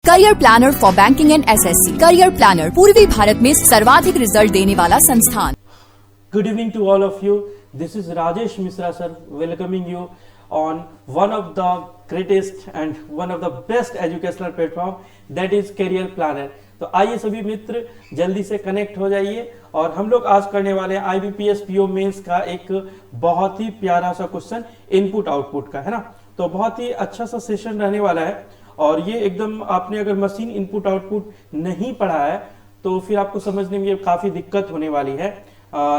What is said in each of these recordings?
Career planner for banking and SSC. Career planner पूर्वी भारत में सर्वाधिक रिजल्ट देने वाला संस्थान। Good evening to all of you. This is Rajesh Misra sir welcoming you on one of the greatest and one of the best educational platform that is Career Planner. तो आइए सभी मित्र जल्दी से कनेक्ट हो जाइए और हम लोग आज करने वाले हैं IBPS PO मेंस का एक बहुत ही प्यारा सा क्वेश्चन इनपुट आउटपुट का, है ना। तो बहुत ही अच्छा सा सेशन रहने वाला है और ये एकदम आपने अगर मशीन इनपुट आउटपुट नहीं पढ़ा है तो फिर आपको समझने में काफी दिक्कत होने वाली है।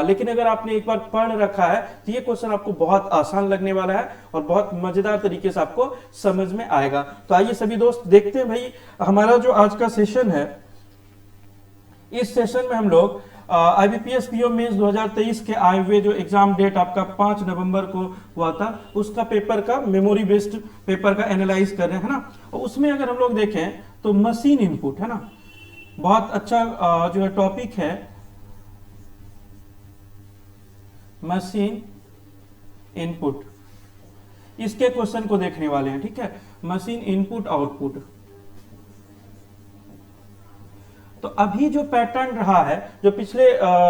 लेकिन अगर आपने एक बार पढ़ रखा है तो ये क्वेश्चन आपको बहुत आसान लगने वाला है और बहुत मजेदार तरीके से आपको समझ में आएगा। तो आइए सभी दोस्त देखते हैं भाई हमारा जो आज का सेशन है, इस सेशन में हम लोग IBPS PO मेंस 2023 के आए हुए जो एग्जाम डेट आपका 5 नवंबर को हुआ था उसका पेपर का मेमोरी बेस्ड पेपर का एनालाइज कर रहे हैं, है ना। और उसमें अगर हम लोग देखें तो मशीन इनपुट, है ना, बहुत अच्छा जो है टॉपिक है मशीन इनपुट। इसके क्वेश्चन को देखने वाले हैं, ठीक है। Machine input output. तो अभी जो पैटर्न रहा है जो पिछले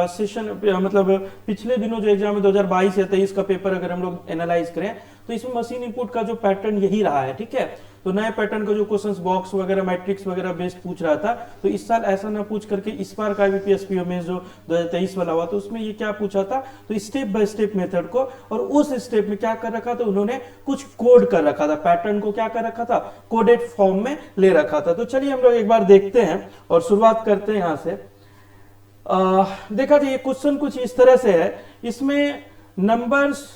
सेशन मतलब पिछले दिनों जो एग्जाम में 2022 या 23 का पेपर अगर हम लोग एनालाइज करें तो इसमें मशीन इनपुट का जो पैटर्न यही रहा है, ठीक है। तो नए पैटर्न का जो क्वेश्चंस बॉक्स वगैरह मैट्रिक्स वगैरह बेस्ड पूछ रहा था, तो इस साल ऐसा ना पूछ करके इस बार का IBPS PO में जो 2023 वाला हुआ तो उसमें ये क्या पूछा था, तो स्टेप बाय स्टेप मेथड को, और उस स्टेप में क्या कर रखा था उन्होंने कुछ कोड कर रखा था, पैटर्न को क्या कर रखा था, कोडेड फॉर्म में ले रखा था। तो चलिए हम लोग एक बार देखते हैं और शुरुआत करते हैं यहां से। देखा जाए ये क्वेश्चन कुछ इस तरह से है, इसमें नंबर्स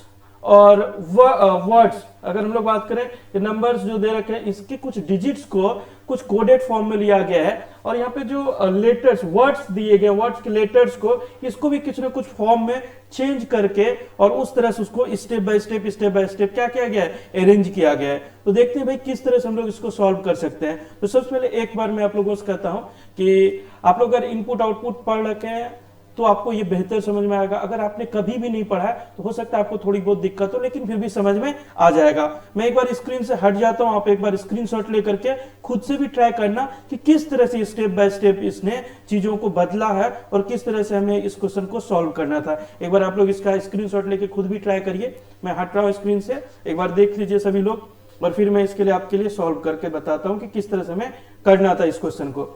और वर्ड्स अगर हम लोग बात करें ये नंबर्स जो दे रखे हैं इसके कुछ डिजिट्स को कुछ कोडेड फॉर्म में लिया गया है और यहाँ पे जो लेटर्स वर्ड्स दिए गए वर्ड्स के लेटर्स को इसको भी कुछ ना कुछ फॉर्म में चेंज करके और उस तरह से उसको स्टेप बाय स्टेप क्या किया गया है, अरेंज किया गया है। तो देखते हैं भाई किस तरह से हम लोग इसको सॉल्व कर सकते हैं। तो सबसे पहले एक बार मैं आप लोगों से कहता हूं कि आप लोग अगर इनपुट आउटपुट पढ़ रखे हैं तो आपको ये बेहतर समझ में आएगा। अगर आपने कभी भी नहीं पढ़ा है तो हो सकता है आपको थोड़ी बहुत दिक्कत हो, लेकिन फिर भी समझ में आ जाएगा। मैं एक बार स्क्रीन से हट जाता हूं, आप एक बार स्क्रीनशॉट लेकर के खुद से भी ट्राई करना कि किस तरह से स्टेप बाय स्टेप इसने चीजों को बदला है और किस तरह से हमें इस क्वेश्चन को सॉल्व करना था। एक बार आप लोग इसका स्क्रीनशॉट लेके खुद भी ट्राई करिए। मैं हट रहा हूं स्क्रीन से, एक बार देख लीजिए सभी लोग और फिर मैं इसके लिए आपके लिए सॉल्व करके बताता हूं कि किस तरह से हमें करना था इस क्वेश्चन को।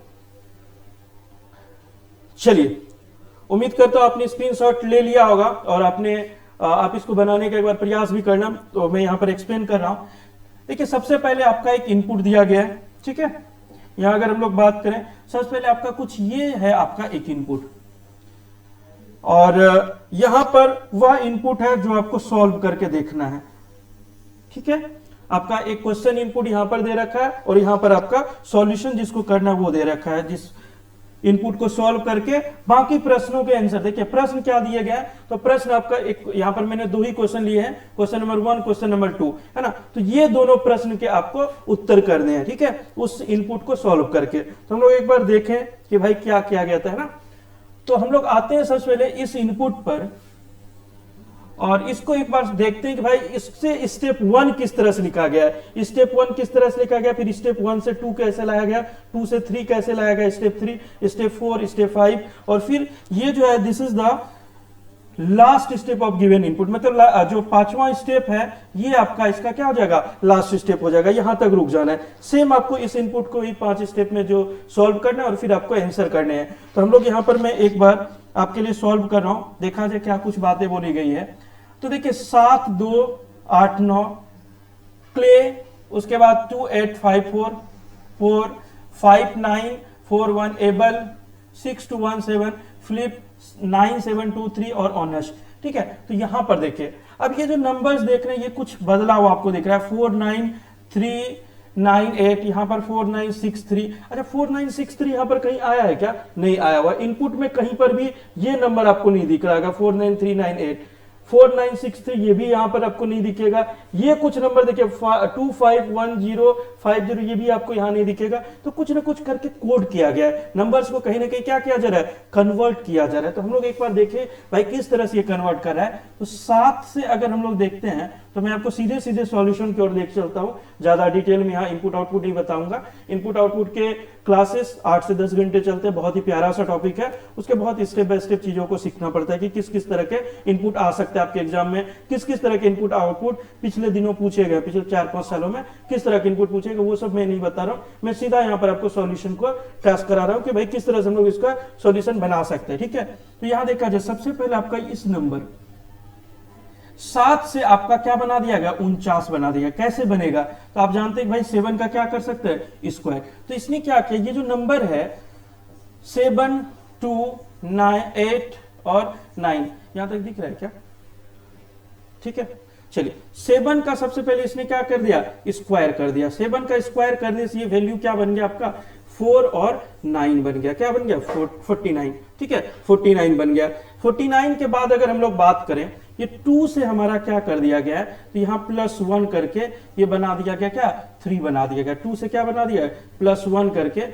चलिए, उम्मीद करता हूं आपने स्क्रीनशॉट ले लिया होगा और आप इसको बनाने का एक बार प्रयास भी करना। तो मैं यहां पर एक्सप्लेन कर रहा हूं। देखिए सबसे पहले आपका एक इनपुट दिया गया है, ठीक है। यहां अगर हम लोग बात करें सबसे पहले आपका कुछ ये है आपका एक इनपुट और यहां पर वह इनपुट है जो आपको सॉल्व करके देखना है, ठीक है। आपका एक क्वेश्चन इनपुट यहां पर दे रखा है और यहां पर आपका सॉल्यूशन जिसको करना वो दे रखा है, जिस इनपुट को सॉल्व करके बाकी प्रश्नों के आंसर। देखिए प्रश्न क्या दिए गए हैं, तो प्रश्न आपका एक यहां पर मैंने दो ही क्वेश्चन लिए हैं, क्वेश्चन नंबर 1 क्वेश्चन नंबर 2, है ना। तो ये दोनों प्रश्न के आपको उत्तर करने हैं, ठीक है, उस इनपुट को सॉल्व करके। तो हम लोग एक बार देखें कि भाई क्या किया गया था, है ना। तो हम लोग आते हैं सबसे पहले इस इनपुट पर और इसको एक बार देखते हैं कि भाई इससे स्टेप 1 किस तरह से लिखा गया है, स्टेप 1 किस तरह से लिखा गया, फिर स्टेप 1 से 2 कैसे लाया गया, 2 से 3 कैसे लाया गया, स्टेप 3, स्टेप 4, स्टेप 5 और फिर ये जो है this is the last step of given input. मतलब जो 5वां स्टेप है ये आपका इसका क्या हो जाएगा, लास्ट स्टेप हो जाएगा, यहां तक रुक जाना है। सेम आपको इस इनपुट को ही 5 स्टेप में जो सॉल्व करना है और फिर आपको आंसर करने हैं। तो हम लोग यहां पर मैं एक बार आपके लिए सॉल्व कर रहा हूं, देखा जाए क्या कुछ बातें बोली गई है। तो देखिए 7 2 8 9 क्ले, उसके बाद 2 8 5 4 4 5 9 4 1 एबल, 6 2 1 7 फ्लिप, 9 7 2 3 और ऑनेस्ट, ठीक है। तो यहां पर देखिए अब ये जो नंबर्स देख रहे हैं ये कुछ बदलाव आपको दिख रहा है, 4 9 3 9 8, यहां पर 4 9 6 3। अच्छा 4 9 6 3 यहां पर कहीं आया है क्या, नहीं आया हुआ। इनपुट में कहीं पर भी ये नंबर आपको नहीं दिख रहा है, 4 9 3 9 8, 4 9 6 3 ये भी यहां पर आपको नहीं दिखेगा। ये कुछ नंबर देखिए 2 5 1 0 5 0 ये भी आपको यहां नहीं दिखेगा। तो कुछ ना कुछ करके कोड किया गया है, नंबर्स को कहीं ना कहीं क्या किया जा रहा है, कन्वर्ट किया जा रहा है। तो हम लोग एक बार देखें भाई किस तरह से ये कन्वर्ट कर रहा है। तो 7 से अगर हम लोग देखते हैं तो मैं आपको सीधे सीधे सॉल्यूशन की ओर लेके चलता हूं, ज्यादा डिटेल में यहाँ इनपुट आउटपुट नहीं बताऊंगा। इनपुट आउटपुट के क्लासेस 8 से 10 घंटे चलते हैं, बहुत ही प्यारा सा टॉपिक है। उसके बहुत स्टेप बाय स्टेप चीजों को सीखना पड़ता है कि किस किस तरह के इनपुट आ सकते हैं आपके एग्जाम में, किस किस तरह के इनपुट आउटपुट पिछले दिनों पूछे गए, पिछले 4-5 सालों में किस तरह के इनपुट पूछे गए, वो सब मैं नहीं बता रहा हूँ। मैं सीधा यहाँ पर आपको सॉल्यूशन को टेस्ट करा रहा हूँ कि भाई किस तरह से हम लोग इसका सॉल्यूशन बना सकते हैं, ठीक है। तो यहाँ देखा जाए, सबसे पहले आपका इस नंबर 7 से आपका क्या बना दिया गया, 49 बना दिया। कैसे बनेगा, तो आप जानते हैं भाई 7 का क्या कर सकते हैं, स्क्वायर। तो इसने क्या किया, ये जो नंबर है 7, 2, 9, 8 और 9, यहां तक दिख रहा है क्या, ठीक है। चलिए 7 का सबसे पहले इसने क्या कर दिया, स्क्वायर कर दिया। 7 का स्क्वायर करने से ये वैल्यू क्या बन गया आपका, 4 और 9 बन गया। क्या बन गया, 49, ठीक है, 49 बन गया। 49 के बाद अगर हम लोग बात करें, ये 2 से हमारा क्या कर दिया गया है, तो यहां +1 करके ये बना दिया गया क्या, 3 बना दिया गया। 2 से क्या बना दिया, +1 करके,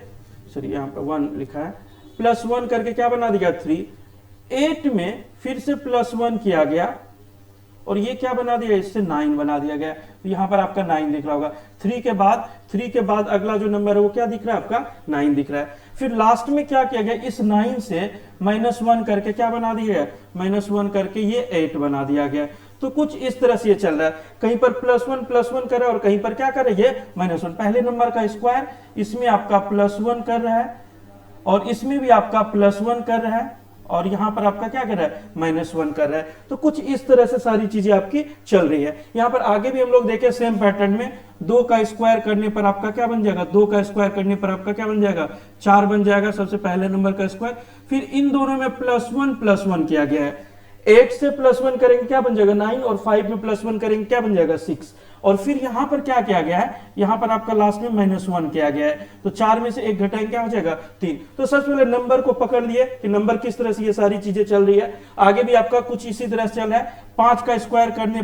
सॉरी यहाँ पे 1 लिखा है, +1 करके क्या बना दिया, 3। 8 में फिर से +1 किया गया और ये क्या बना दिया, इससे 9 बना दिया गया। तो यहां पर आपका 9 दिख रहा होगा। 3 के बाद अगला जो नंबर है वो क्या दिख रहा है, आपका 9 दिख रहा है। फिर लास्ट में क्या किया गया, इस 9 से -1 करके क्या बना दिया है, -1 करके ये 8 बना दिया गया। तो कुछ इस तरह से ये चल रहा है, कहीं पर +1 कर रहा है और कहीं पर क्या कर रहा है, ये -1। पहले नंबर का स्क्वायर, इसमें आपका +1 कर रहा है और इसमें भी आपका +1 कर रहा है और यहां पर आपका क्या कर रहा है, -1 कर रहा है। तो कुछ इस तरह से सारी चीजें आपकी चल रही है। यहां पर आगे भी हम लोग देखें सेम पैटर्न में, 2 का स्क्वायर करने पर आपका क्या बन जाएगा, 2 का स्क्वायर करने पर आपका क्या बन जाएगा, 4 बन जाएगा, सबसे पहले नंबर का स्क्वायर। फिर इन दोनों में +1 किया गया है। 8 से +1 करेंगे क्या बन जाएगा, 9, और 5 में +1 करेंगे क्या बन जाएगा, 6। और फिर यहां पर क्या किया गया है, यहां पर आपका लास्ट में -1 किया गया है। तो 4 में से 1 घटाएंगे क्या हो जाएगा, 3। तो सबसे पहले नंबर को पकड़ लिए कि नंबर किस तरह से ये सारी चीजें चल रही है। आगे भी आपका कुछ इसी तरह से चल रहा है। 5 का स्क्वायर करने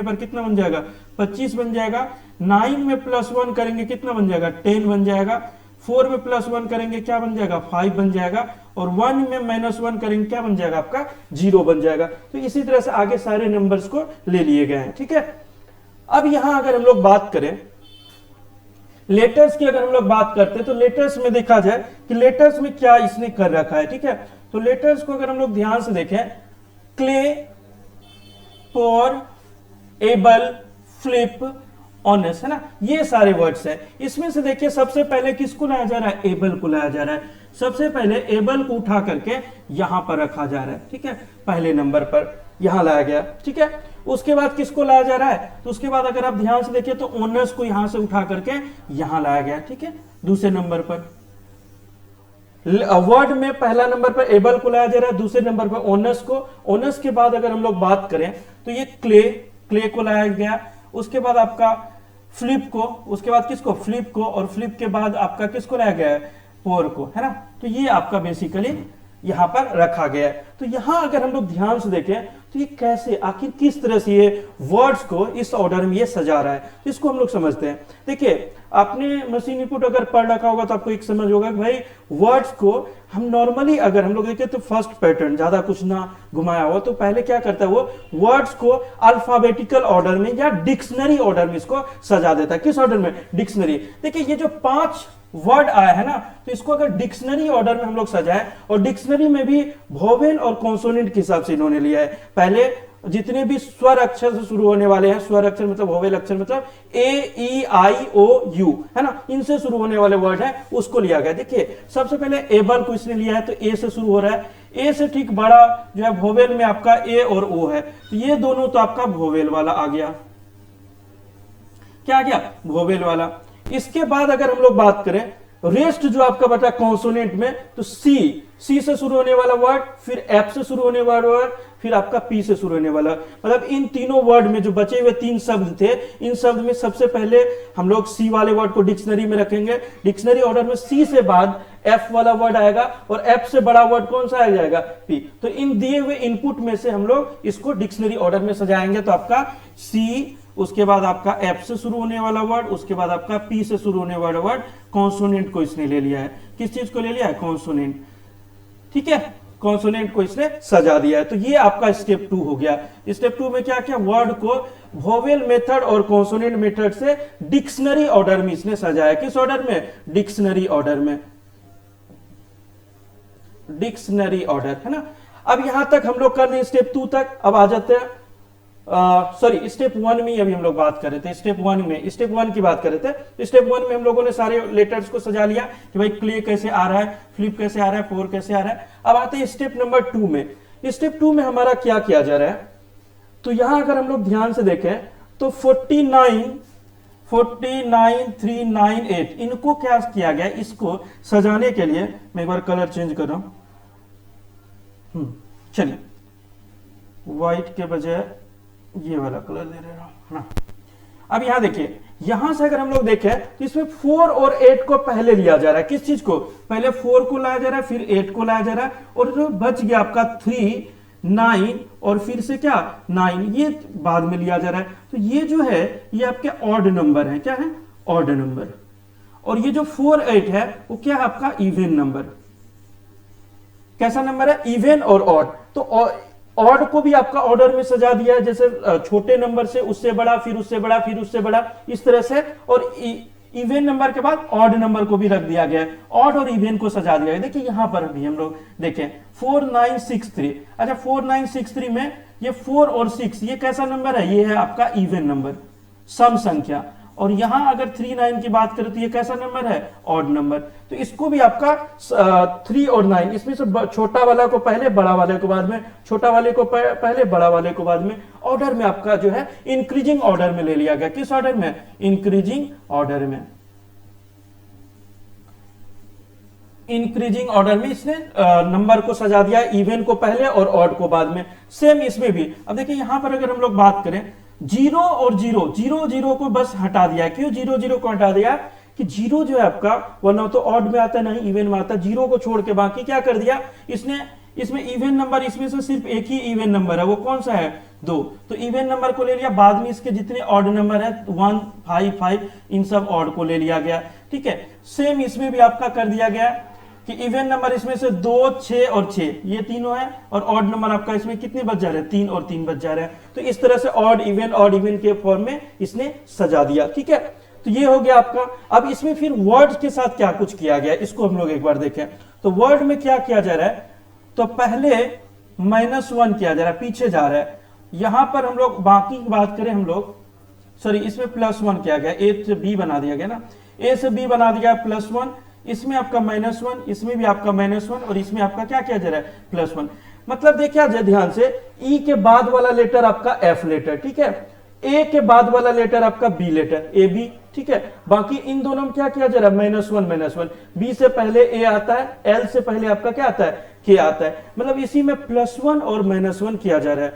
पर कितना बन जाएगा, 25 बन जाएगा। 9 में +1 करेंगे कितना बन जाएगा, 10 बन जाएगा। 4 में +1 करेंगे क्या बन जाएगा, 5 बन जाएगा। और 1 में -1 करेंगे क्या बन जाएगा, आपका 0 बन जाएगा। तो इसी तरह से आगे सारे नंबर्स को ले लिए गए हैं, ठीक है। अब यहां अगर हम लोग बात करें लेटर्स की, अगर हम लोग बात करते हैं तो लेटर्स में देखा जाए कि लेटर्स में क्या इसने कर रखा है, ठीक है। तो लेटर्स को अगर हम लोग ध्यान से देखें, क्ले, पोर, एबल, फ्लिप, ऑनेस्ट, है ना, ये सारे वर्ड्स हैं। इसमें से देखिए सबसे पहले किसको लाया जा रहा है, एबल को लाया जा रहा है। सबसे पहले एबल को उठा करके यहां पर रखा जा रहा है, ठीक है, पहले नंबर पर यहां लाया गया, ठीक है। उसके बाद किसको लाया जा रहा है, तो उसके बाद अगर आप ध्यान से देखिए तो ओनर्स को यहां से उठा करके यहां लाया गया, ठीक है, दूसरे नंबर पर। वर्ड में पहला नंबर पर एबल को लाया जा रहा है, दूसरे नंबर पर ओनर्स को। ओनर्स के बाद अगर हम लोग बात करें तो ये क्ले को लाया गया। उसके बाद आपका फ्लिप को, उसके बाद किसको, फ्लिप को, और फ्लिप के बाद आपका किसको लाया गया है, पोर को, है ना। तो ये आपका बेसिकली यहां पर रखा गया है। तो यहां अगर हम लोग ध्यान से देखें तो ये कैसे, आखिर किस तरह से ये वर्ड्स को इस ऑर्डर में ये सजा रहा है, तो इसको हम लोग समझते हैं। देखिए आपने मशीन इनपुट अगर पढ़ रखा होगा तो आपको एक समझ होगा कि भाई वर्ड्स को हम नॉर्मली अगर हम लोग देखें तो फर्स्ट पैटर्न, ज्यादा कुछ ना घुमाया हो, तो पहले क्या करता है वो वर्ड्स को अल्फाबेटिकल ऑर्डर में या डिक्शनरी ऑर्डर में इसको सजा देता है। किस ऑर्डर में, डिक्शनरी। देखिए ये जो 5 वर्ड आया है ना, तो इसको अगर डिक्शनरी ऑर्डर में हम लोग सजाएं, और डिक्शनरी में भी वोवेल और कॉन्सोनेंट के हिसाब से इन्होंने लिया है। पहले जितने भी स्वर अक्षर से शुरू होने वाले हैं, स्वर अक्षर मतलब वोवेल अक्षर मतलब A-E-I-O-U, है ना, इनसे शुरू होने वाले वर्ड है उसको लिया गया। देखिए सबसे पहले एबल को इसने लिया है, तो ए से शुरू हो रहा है। ए से ठीक बड़ा जो है वोवेल में आपका ए और ओ है, तो ये दोनों तो आपका वोवेल वाला आ गया। क्या आ गया, वोवेल वाला। इसके बाद अगर हम लोग बात करें रेस्ट जो आपका बचा कॉन्सोनेंट में, तो सी से शुरू होने वाला वर्ड, फिर एफ से शुरू होने वाला वर्ड, फिर आपका पी से शुरू होने वाला। मतलब इन तीनों वर्ड में जो बचे हुए 3 शब्द थे, इन शब्द में सबसे पहले हम लोग सी वाले वर्ड को डिक्शनरी में रखेंगे। डिक्शनरी ऑर्डर में सी से बाद एफ वाला वर्ड आएगा और एफ से बड़ा वर्ड कौन सा आ जाएगा, पी। तो इन दिए हुए इनपुट में से हम लोग इसको डिक्शनरी ऑर्डर में सजाएंगे। तो आपका सी, उसके बाद आपका एफ से शुरू होने वाला वर्ड, उसके बाद आपका पी से शुरू होने वाला वर्ड। कॉन्सोनेंट को इसने ले लिया है। किस चीज को ले लिया है, कॉन्सोनेंट, ठीक है। कॉन्सोनेंट को इसने सजा दिया है। तो ये आपका स्टेप 2 हो गया। स्टेप 2 में क्या किया, वर्ड को वोवेल मेथड और कॉन्सोनेंट मेथड से डिक्शनरी ऑर्डर में इसने सजाया। किस ऑर्डर में, डिक्शनरी ऑर्डर में, डिक्शनरी ऑर्डर, है ना। अब यहां तक हम लोग कर लिए स्टेप 2 तक। अब आ जाते हैं सॉरी स्टेप 1 में अभी हम लोग बात कर रहे थे। स्टेप 1 की बात कर रहे थे। स्टेप 1 में हम लोगों ने सारे लेटर्स को सजा लिया कि भाई क्ले कैसे आ रहा है, फ्लिप कैसे आ रहा है, फोर कैसे आ रहा है। अब आते हैं स्टेप नंबर 2 में। स्टेप 2 में हमारा क्या किया जा रहा है, तो यहां अगर हम लोग ध्यान से देखें तो 49, 3, 9, 8 इनको क्या किया गया, इसको सजाने के लिए मैं एक बार कलर चेंज कर रहा हूं। चलिए व्हाइट के बजाय ये वाला कलर दे रहा हूं ना। अब यहां देखिए, यहां से अगर हम लोग देखें तो इसमें 4 और 8 को पहले लिया जा रहा है। किस चीज को, पहले 4 को लाया जा रहा है, फिर 8 को लाया जा रहा है, और जो बच गया आपका 3, 9 और फिर से क्या 9, ये बाद में लिया जा रहा है। तो ये जो है ये आपके ऑड नंबर है। क्या है, ऑड नंबर। और ये जो 4, 8 है वो क्या है, आपका इवन नंबर। कैसा नंबर है, इवन और ऑड। तो ऑड को भी आपका ऑर्डर में सजा दिया है, जैसे छोटे नंबर से उससे बड़ा, फिर उससे बड़ा, फिर उससे बड़ा, इस तरह से। और इवन नंबर के बाद ऑड नंबर को भी रख दिया गया है, ऑड और इवन को सजा दिया है। देखिए यहां पर भी हम लोग देखें 4963। अच्छा 4963 में ये 4 और 6 ये कैसा नंबर है, ये है आपका इवन नंबर, सम संख्या। और यहां अगर 3, 9 की बात करें तो ये कैसा नंबर है, ऑड नंबर। तो इसको भी आपका 3 और 9 इसमें से छोटा वाला को पहले, बड़ा वाले को बाद में, छोटा वाले को पहले, बड़ा वाले को बाद में, ऑर्डर में आपका जो है इंक्रीजिंग ऑर्डर में ले लिया गया। किस ऑर्डर में, इंक्रीजिंग ऑर्डर में। इंक्रीजिंग ऑर्डर में इसने नंबर को सजा दिया, इवन को पहले और ऑड को बाद में। सेम इसमें भी। अब देखिए यहां पर अगर हम लोग बात करें 0 और 0, 0 को बस हटा दिया। क्यों 0 को हटा दिया, कि 0 जो है आपका वरना तो ऑड में आता है, नहीं इवन में आता है। 0 को छोड़ के बाकी क्या कर दिया इसने, इसमें इवन नंबर, इसमें से सिर्फ एक ही इवन नंबर है, वो कौन सा है, 2। तो इवन नंबर को ले लिया, बाद में इसके जितने ऑड नंबर है 1, 5, 5 इन सब ऑड को ले लिया गया। ठीक है, सेम इसमें भी आपका कर दिया गया कि इवन नंबर इसमें से 2, 6 और 6 ये तीनों है, और ऑड नंबर आपका इसमें कितने बच जा रहे हैं, 3 और 3 बच जा रहे हैं। तो इस तरह से ऑड इवन के फॉर्म में इसने सजा दिया। ठीक है, तो ये हो गया आपका। अब इसमें फिर वर्ड के साथ क्या कुछ किया गया, इसको हम लोग एक बार देखें। तो वर्ड में क्या किया जा रहा है, तो पहले -1 किया जा रहा है, पीछे जा रहा है। यहां पर हम लोग बाकी की बात करें, हम लोग सॉरी इसमें +1 किया गया, ए से बी बना दिया गया ना, ए से बी बना दिया +1, इसमें आपका -1, इसमें भी आपका -1, और इसमें आपका क्या किया जा रहा है, +1। मतलब देखिए ध्यान से, ई के बाद वाला लेटर आपका एफ लेटर, ठीक है, ए के बाद वाला लेटर आपका बी लेटर, ए बी। ठीक है, बाकी इन दोनों में क्या किया जा रहा है, -1, बी से पहले ए आता है, एल से पहले आपका क्या आता है, के आता है। मतलब इसी में +1 और -1 किया जा रहा है,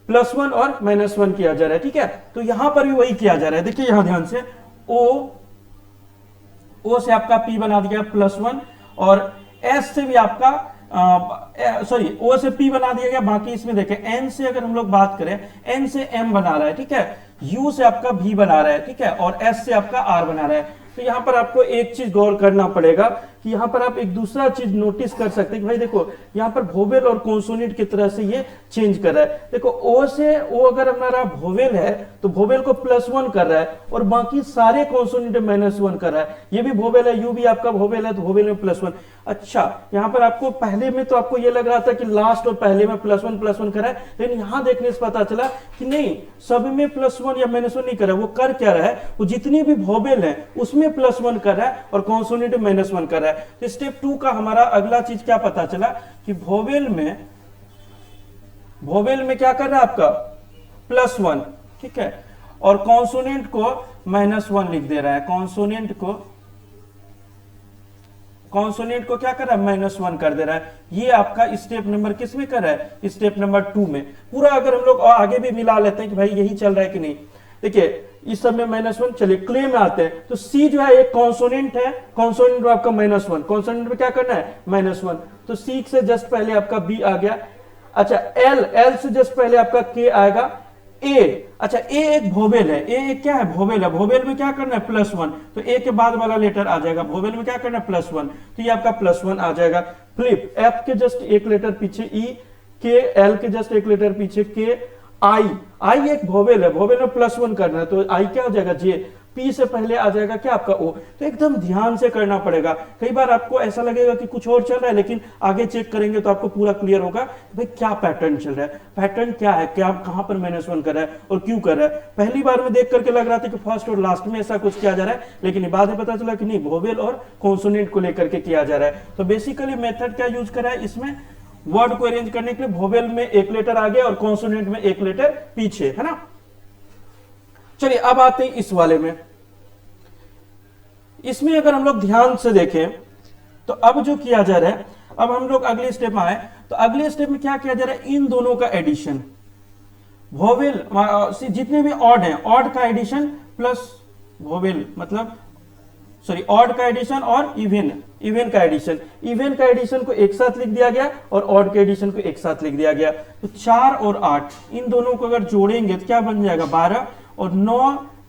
+1 और -1 किया जा रहा है। ठीक है, तो यहां पर भी वही किया जा रहा है। देखिए यहां ध्यान से, ओ से आपका P बना दिया +1, और S से भी आपका सॉरी O से P बना दिया गया। बाकी इसमें देखें N से अगर हम लोग बात करें, N से M बना रहा है, ठीक है, U से आपका V बना रहा है, ठीक है, और S से आपका R बना रहा है। तो यहां पर आपको एक चीज गौर करना पड़ेगा कि यहां पर आप एक दूसरा चीज नोटिस कर सकते हैं कि भाई देखो यहां पर वोवेल और कॉन्सोनेंट की तरह से ये चेंज कर रहा है। देखो ओ से ओ अगर हमारा वोवेल है तो वोवेल को +1 कर रहा है, और बाकी सारे कॉन्सोनेंट -1 कर रहा है। ये भी वोवेल है, यू भी आपका वोवेल है, तो वोवेल में +1। अच्छा, यहां पर आपको पहले में तो आपको ये लग रहा था कि लास्ट और पहले में +1 कर रहा है, लेकिन यहां देखने से पता चला कि नहीं, सब में +1 या -1 नहीं कर रहा है। वो कर क्या रहा है, वो जितनी भी वोवेल है उसमें +1 कर रहा है और कॉन्सोनेंट -1 कर रहा है। तो स्टेप 2 का हमारा अगला चीज क्या पता चला कि वोवेल में क्या कर रहा है आपका +1, ठीक है, और कॉन्सोनेंट को -1 लिख दे रहा है। कॉन्सोनेंट को क्या कर रहा है, -1 कर दे रहा है। ये आपका स्टेप नंबर किस में कर रहा है, स्टेप नंबर 2 में। पूरा अगर हम लोग आगे भी मिला लेते हैं कि भाई यही चल रहा है कि नहीं। देखिए इस सब में -1, चलिए क्ले में आते हैं। तो सी जो है एक कॉन्सोनेंट है, कॉन्सोनेंट में आपका -1, कॉन्सोनेंट में क्या करना है, -1। तो सी से जस्ट पहले आपका बी आ गया। अच्छा एल से जस्ट पहले आपका के आएगा। ए, अच्छा ए एक वोवेल है, ए एक क्या है, वोवेल है। वोवेल में क्या करना है, +1, तो ए के बाद वाला लेटर आ जाएगा। वोवेल में क्या करना है, +1, तो ये आपका +1 आ जाएगा। फ्लिप, एफ के जस्ट एक लेटर पीछे ई, के, एल के जस्ट एक लेटर पीछे के, आई, आई एक वोवेल है, वोवेल में +1 करना है, तो आई क्या हो जाएगा जे, पी से पहले आ जाएगा क्या आपका ओ। तो एकदम ध्यान से करना पड़ेगा। कई बार आपको ऐसा लगेगा कि कुछ और चल रहा है, लेकिन आगे चेक करेंगे तो आपको पूरा क्लियर होगा कि भाई क्या पैटर्न चल रहा है, पैटर्न क्या है, क्या कहां पर -1 कर रहा है और क्यों कर रहा है। पहली बार में देख करके लग रहा था कि फर्स्ट और लास्ट में ऐसा कुछ किया जा रहा है, लेकिन बाद में पता चला कि नहीं, वोवेल और कॉन्सोनेंट को लेकर के किया जा रहा है। तो बेसिकली मेथड क्या यूज कर रहा है इसमें, वर्ड को अरेंज करने के लिए वोवेल में एक लेटर आगे और कॉन्सोनेंट में एक लेटर पीछे, है ना। चलिए अब आते हैं इस वाले में। इसमें अगर हम लोग ध्यान से देखें तो अब जो किया जा रहा है, अब हम लोग अगले स्टेप में आए तो अगले स्टेप में क्या किया जा रहा है, इन दोनों का एडिशन, वोवेल जितने भी ऑड हैं, ऑड का एडिशन प्लस वोवेल, मतलब सॉरी ऑड का एडिशन और इवन का एडिशन, इवन का एडिशन को एक साथ लिख दिया गया और ऑड के एडिशन को एक साथ लिख दिया गया। तो 4 और 8 इन दोनों को अगर जोड़ेंगे तो क्या बन जाएगा 12, और 9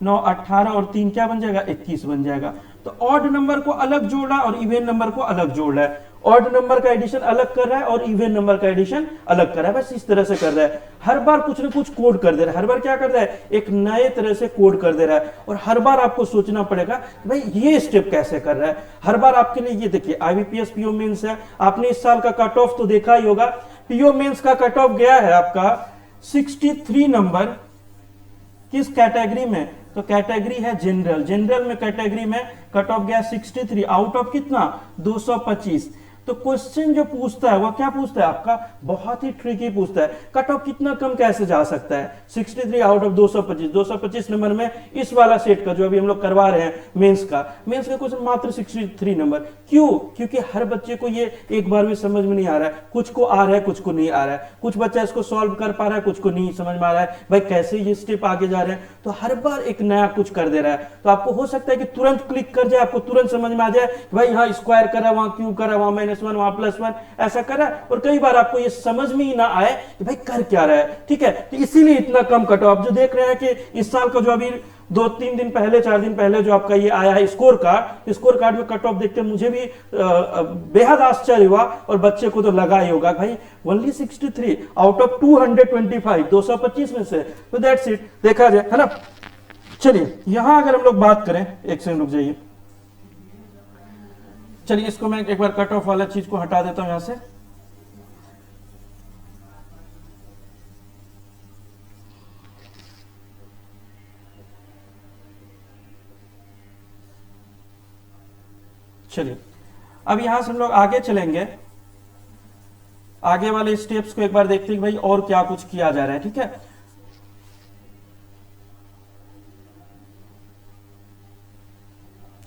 9 18 और 3 क्या बन जाएगा 21 बन जाएगा। तो ऑड नंबर को अलग जोड़ रहा है और इवन नंबर को अलग जोड़ रहा है, ऑड नंबर का एडिशन अलग कर रहा है और इवन नंबर का एडिशन अलग कर रहा है। बस इस तरह से कर रहा है, हर बार कुछ ना कुछ कोड कर दे रहा है, हर बार क्या कर रहा है, एक नए तरह से कोड कर दे रहा है। और हर बार आपको सोचना पड़ेगा कि भाई ये स्टेप कैसे कर रहा है। हर बार आपके लिए ये देखिए, IBPS पीओ मेंस है, आपने इस साल का कट ऑफ तो देखा ही होगा। पीओ मेंस का कट ऑफ गया है आपका 63 नंबर, किस कैटेगरी में, तो कैटेगरी है जनरल, जनरल में कैटेगरी में कट ऑफ गया 63 आउट ऑफ कितना 225। तो क्वेश्चन जो पूछता है वो क्या पूछता है आपका, बहुत ही ट्रिकी पूछता है, कट ऑफ कितना कम कैसे जा सकता है, 63 आउट ऑफ 225, 225 नंबर में इस वाला सेट का जो अभी हम लोग करवा रहे हैं मेंस का क्वेश्चन मात्र 63 नंबर। क्यों, क्योंकि हर बच्चे को ये एक बार भी समझ में नहीं आ रहा है, कुछ को आ रहा है कुछ को नहीं आ रहा है, कुछ बच्चा इसको सॉल्व कर पा रहा है कुछ को नहीं समझ में आ रहा है, भाई कैसे ये स्टेप आगे जा रहे हैं। तो हर बार एक नया कुछ कर दे रहा है। तो आपको हो सकता है कि तुरंत क्लिक कर जाए, आपको तुरंत समझ में आ जाए कि भाई यहाँ स्क्वायर करा, वहां क्यों करा, वहां -1 वहां +1 ऐसा करा, और कई बार आपको ये समझ में ही ना आए कि भाई कर क्या रहा है। ठीक है, तो इसीलिए इतना कम कट ऑफ जो देख रहे हैं कि इस साल का जो अभी 2-3 दिन पहले 4 दिन पहले जो आपका ये आया है स्कोर कार्ड में कट ऑफ देख के मुझे भी बेहद आश्चर्य हुआ और बच्चे को तो लगा ही होगा भाई ओनली 63 आउट ऑफ 225, 225 में से। तो दैट्स इट, देखा जाए, है ना। चलिए यहां अगर हम लोग बात करें, एक सेकंड रुक जाइए, चलिए इसको मैं एक बार कट ऑफ वाला चीज को हटा देता हूं यहां से। चलिए अब यहां से हम लोग आगे चलेंगे, आगे वाले स्टेप्स को एक बार देखते हैं भाई और क्या कुछ किया जा रहा है। ठीक है,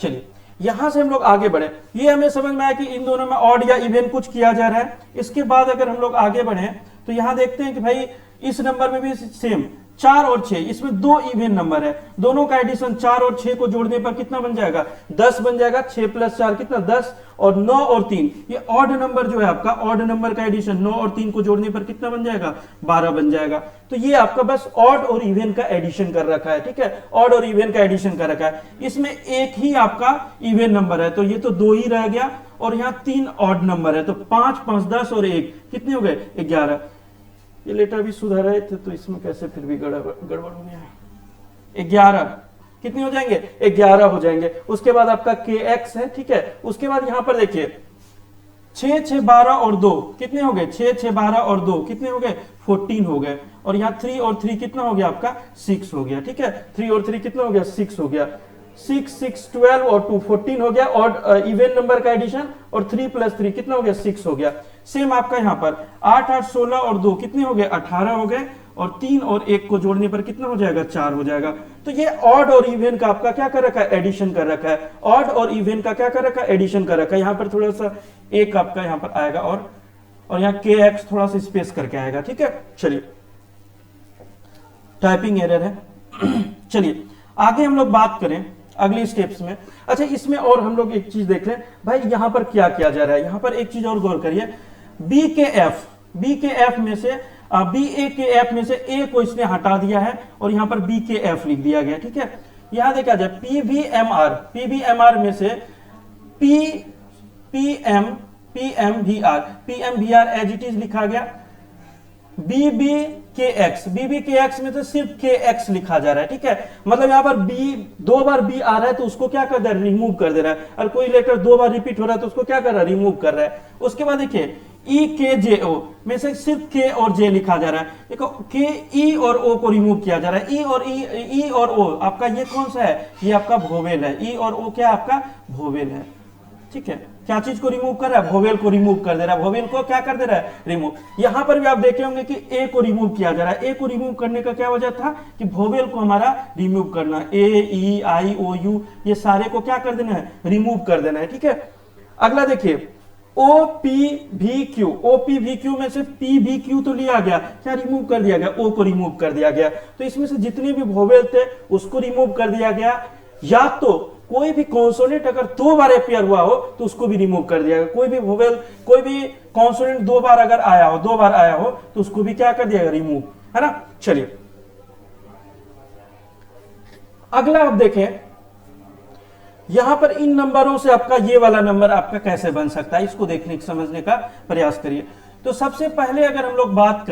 चलिए यहां से हम लोग आगे बढ़े, ये हमें समझ में आया कि इन दोनों में ऑड या इवन कुछ किया जा रहा है। इसके बाद अगर हम लोग आगे बढ़े तो यहां देखते हैं कि भाई इस नंबर में भी सेम 4 और 6, इसमें 2 इवन नंबर है, दोनों का एडिशन 4 और 6 को जोड़ने पर कितना बन जाएगा 10 बन जाएगा, 6 + 4 कितना 10, और 9 और 3 ये ऑड नंबर जो है आपका, ऑड नंबर का एडिशन 9 और 3 को जोड़ने पर कितना बन जाएगा 12 बन जाएगा। तो ये आपका बस ऑड और इवन का एडिशन कर रखा है। ठीक है, ऑड और इवन का एडिशन कर रखा है, इसमें एक ही आपका इवन नंबर है तो ये तो 2 ही रह गया, और यहाँ 3 ऑड नंबर है तो 5 5 10 और 1 कितने हो गए 11। ये लेटर भी सुधार रहे थे तो इसमें कैसे फिर भी गड़बड़ हो गया है। 11 कितने हो जाएंगे 11 हो जाएंगे। उसके बाद आपका KX है। ठीक है, उसके बाद यहां पर देखिए 6 6 12 और 2 कितने हो गए 6 6 12 और 2 कितने हो गए 14 हो गए, और यहाँ 3 और 3 कितना हो गया आपका 6 हो गया। ठीक है, 3 और 3 कितना हो गया 6 हो गया, 6 6 12 और 2 14 हो गया, और इवन नंबर का एडिशन, और 3 + 3 कितना हो गया 6 हो गया। सेम आपका यहाँ पर 8 8 16 और 2 कितने हो गए 18 हो गए, और 3 और 1 को जोड़ने पर कितना हो जाएगा 4 हो जाएगा। तो ये ऑड और इवन का आपका क्या कर रखा है एडिशन कर रखा है, ऑड और इवन का क्या कर रखा है एडिशन कर रखा है। यहाँ पर थोड़ा सा एक आपका यहाँ पर आएगा, और यहाँ KX थोड़ा सा स्पेस करके आएगा। ठीक है, चलिए टाइपिंग एरर है। चलिए आगे हम लोग बात करें अगली स्टेप्स में। अच्छा, इसमें और हम लोग एक चीज देख रहे हैं भाई, यहां पर क्या किया जा रहा है। यहां पर एक चीज और गौर करिए, B के F में से BA के F में से A को इसने हटा दिया है और यहां पर B के F लिख दिया गया। ठीक है, यहां देखा जाए PVMR में से PM PMVR as it is लिखा गया। BBKX में तो सिर्फ KX लिखा जा रहा है, ठीक है। मतलब यहाँ पर B, दो बार B आ रहा है तो उसको क्या कर दे रहा है, रिमूव कर दे रहा है। और कोई लेटर दो बार रिपीट हो रहा है तो उसको क्या कर रहा है, रिमूव कर रहा है। उसके बाद देखिए EKJO में से सिर्फ K और J लिखा जा रहा है। देखो K, E और O को रिमूव किया जा रहा है। E और O आपका ये कौन सा है, ये आपका वोवेल है। E और O क्या आपका वोवेल है, ठीक है। क्या चीज को रिमूव कर रहा है, वोवेल को रिमूव कर दे रहा है। वोवेल को क्या कर दे रहा है, रिमूव। यहां पर भी आप देखे होंगे कि ए को रिमूव किया जा रहा है। ए को रिमूव करने का क्या वजह था कि वोवेल को हमारा रिमूव करना। ए, ई, आई, ओ, यू ये सारे को क्या कर देना है, रिमूव कर देना है, ठीक है। अगला देखिए OPVQ, OPVQ में से PVQ तो लिया गया, क्या रिमूव कर दिया गया, O को रिमूव कर दिया गया। तो इसमें से जितने भी वोवेल थे उसको रिमूव कर दिया गया। या तो कोई भी कॉन्सोनेंट अगर दो बार अपीयर हुआ हो तो उसको भी रिमूव कर दिया गया। कोई भी वोवेल, कोई भी कॉन्सोनेंट दो बार अगर आया हो, दो बार आया हो तो उसको भी क्या कर दिया गया, रिमूव, है ना। चलिए अगला आप देखें, यहां पर इन नंबरों से आपका ये वाला नंबर आपका कैसे बन सकता है, इसको देखने समझने का प्रयास करिए। तो सबसे पहले अगर हम लोग बात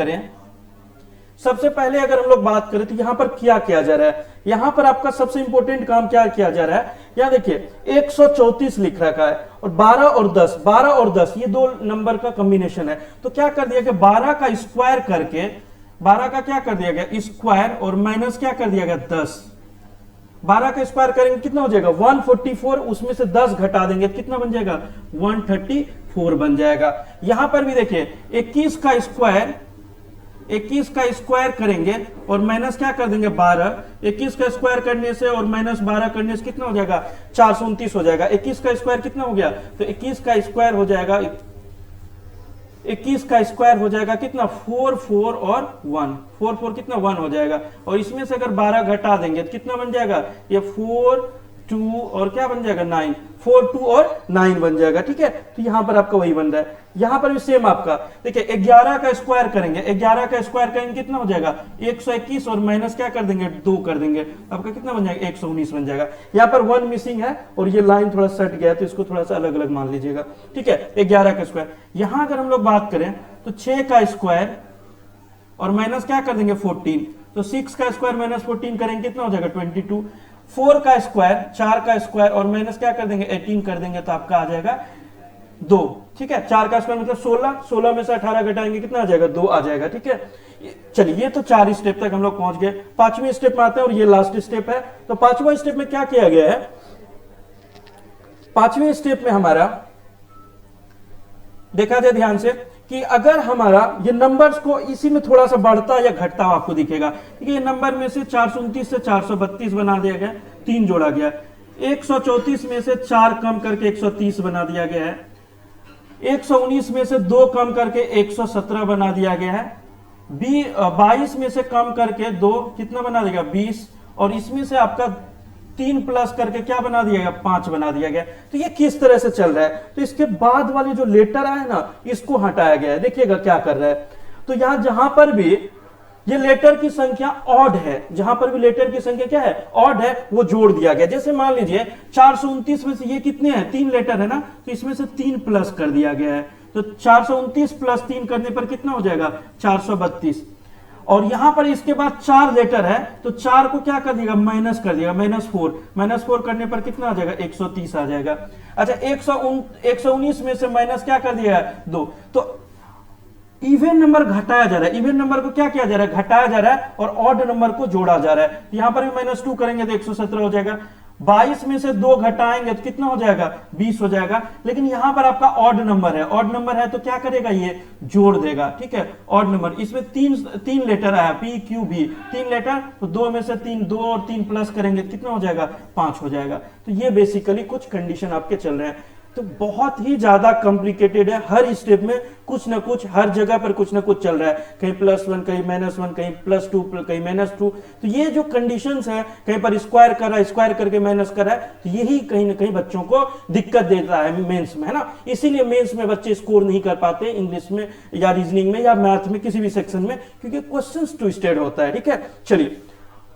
करें तो यहां पर क्या किया जा रहा है, यहां पर आपका सबसे इंपॉर्टेंट काम क्या किया जा रहा है। यहां देखिए 134 लिख रखा है और 12 और 10 ये दो नंबर का कॉम्बिनेशन है। तो क्या कर दिया गया, 12 का स्क्वायर करके, 12 का क्या कर दिया गया स्क्वायर और माइनस क्या कर दिया गया 10। 12 का स्क्वायर करेंगे कितना हो जाएगा 144, उसमें से 10 घटा देंगे कितना बन जाएगा 134 बन जाएगा। यहां पर भी देखिए 21 का स्क्वायर करेंगे और माइनस क्या कर देंगे 12। 21 का स्क्वायर करने से और माइनस 12 करने से कितना हो जाएगा 429 हो जाएगा। 21 का स्क्वायर कितना हो गया, तो 21 का स्क्वायर हो जाएगा, 21 का स्क्वायर हो जाएगा कितना 4 4 और 1, 4 4 कितना 1 हो जाएगा। और इसमें से अगर 12 घटा देंगे तो कितना बन जाएगा, ये 4 2 और क्या बन जाएगा 9, 4 2 और 9 बन जाएगा, ठीक है। तो यहां पर आपका वही बन रहा है। यहां पर भी सेम आपका देखिए 11 का स्क्वायर करेंगे, 11 का स्क्वायर करेंगे कितना हो जाएगा 121 और माइनस क्या कर देंगे 2 कर देंगे, आपका कितना बन जाएगा 119 बन जाएगा। यहां पर 1 मिसिंग है और ये लाइन थोड़ा सट गया तो इसको थोड़ा सा अलग अलग मान लीजिएगा, ठीक है। 11 का स्क्वायर, यहां अगर हम लोग बात करें तो 6 का स्क्वायर और माइनस क्या कर देंगे 14, तो 6 का स्क्वायर माइनस 14 करेंगे कितना हो जाएगा 22। 4 का स्क्वायर, 4 का स्क्वायर और माइनस क्या कर देंगे 18 कर देंगे तो आपका आ जाएगा 2, ठीक है। 4 का स्क्वायर मतलब 16, 16 में से 18 घटाएंगे कितना आ जाएगा 2 आ जाएगा, ठीक है। चलिए ये तो 4 स्टेप तक हम लोग पहुंच गए। 5वें स्टेप में आते हैं और ये लास्ट स्टेप है। तो 5वां स्टेप में क्या किया गया है, 5वें स्टेप में हमारा देखा जाए ध्यान से कि अगर हमारा ये नंबर्स को इसी में थोड़ा सा बढ़ता या घटता हुआ आपको दिखेगा, ठीक है। ये नंबर में से 429 से 432 बना दिया गया, 3 जोड़ा गया। 134 में से 4 कम करके 130 बना दिया गया है। 119 में से 2 कम करके 117 बना दिया गया है। 22 में से कम करके 2 कितना बना दिया 20 और इसमें से आपका 3 प्लस करके क्या बना दिया गया 5 बना दिया गया। तो ये किस तरह से चल रहा है, तो इसके बाद वाले जो लेटर आए ना इसको हटाया गया है। देखिएगा क्या कर रहा है, तो यहां जहां पर भी ये लेटर की संख्या ऑड है, जहां पर भी लेटर की संख्या क्या है ऑड है वो जोड़ दिया गया। जैसे मान लीजिए 429 में से ये कितने हैं 3 लेटर है ना, तो इसमें से 3 प्लस कर दिया गया है। तो 429 प्लस 3 करने पर कितना हो जाएगा 432। और यहां पर इसके बाद 4 लेटर है तो 4 को क्या कर दिएगा माइनस कर दिएगा -4 करने पर कितना आ जाएगा 130 आ जाएगा। अच्छा 119 में से माइनस क्या कर दिया 2, तो इवन नंबर घटाया जा रहा है। इवन नंबर को क्या किया जा रहा है घटाया जा रहा है और ऑड नंबर को जोड़ा जा रहा है। यहां पर भी -2 करेंगे तो 117 हो जाएगा। 22 में से 2 घटाएंगे तो कितना हो जाएगा 20 हो जाएगा। लेकिन यहां पर आपका ऑड नंबर है, ऑड नंबर है तो क्या करेगा ये जोड़ देगा, ठीक है। ऑड नंबर इसमें 3 लेटर आया पी क्यू बी, 3 लेटर तो 2 में से 3 2 और 3 प्लस करेंगे तो कितना हो जाएगा 5 हो जाएगा। तो ये बेसिकली कुछ कंडीशन आपके चल रहे हैं। तो बहुत ही ज्यादा कॉम्प्लिकेटेड है, हर स्टेप में कुछ ना कुछ, हर जगह पर कुछ ना कुछ चल रहा है, कहीं +1 कहीं -1 कहीं +2 कहीं -2। तो ये जो कंडीशंस है कहीं पर स्क्वायर कर रहा है, स्क्वायर करके माइनस कर रहा है, तो यही कहीं ना कहीं बच्चों को दिक्कत देता है मेंस में, है ना। इसीलिए मेंस में बच्चे स्कोर नहीं कर पाते इंग्लिश में या रीजनिंग में या मैथ में किसी भी सेक्शन में, क्योंकि क्वेश्चंस ट्विस्टेड होता है, ठीक है। चलिए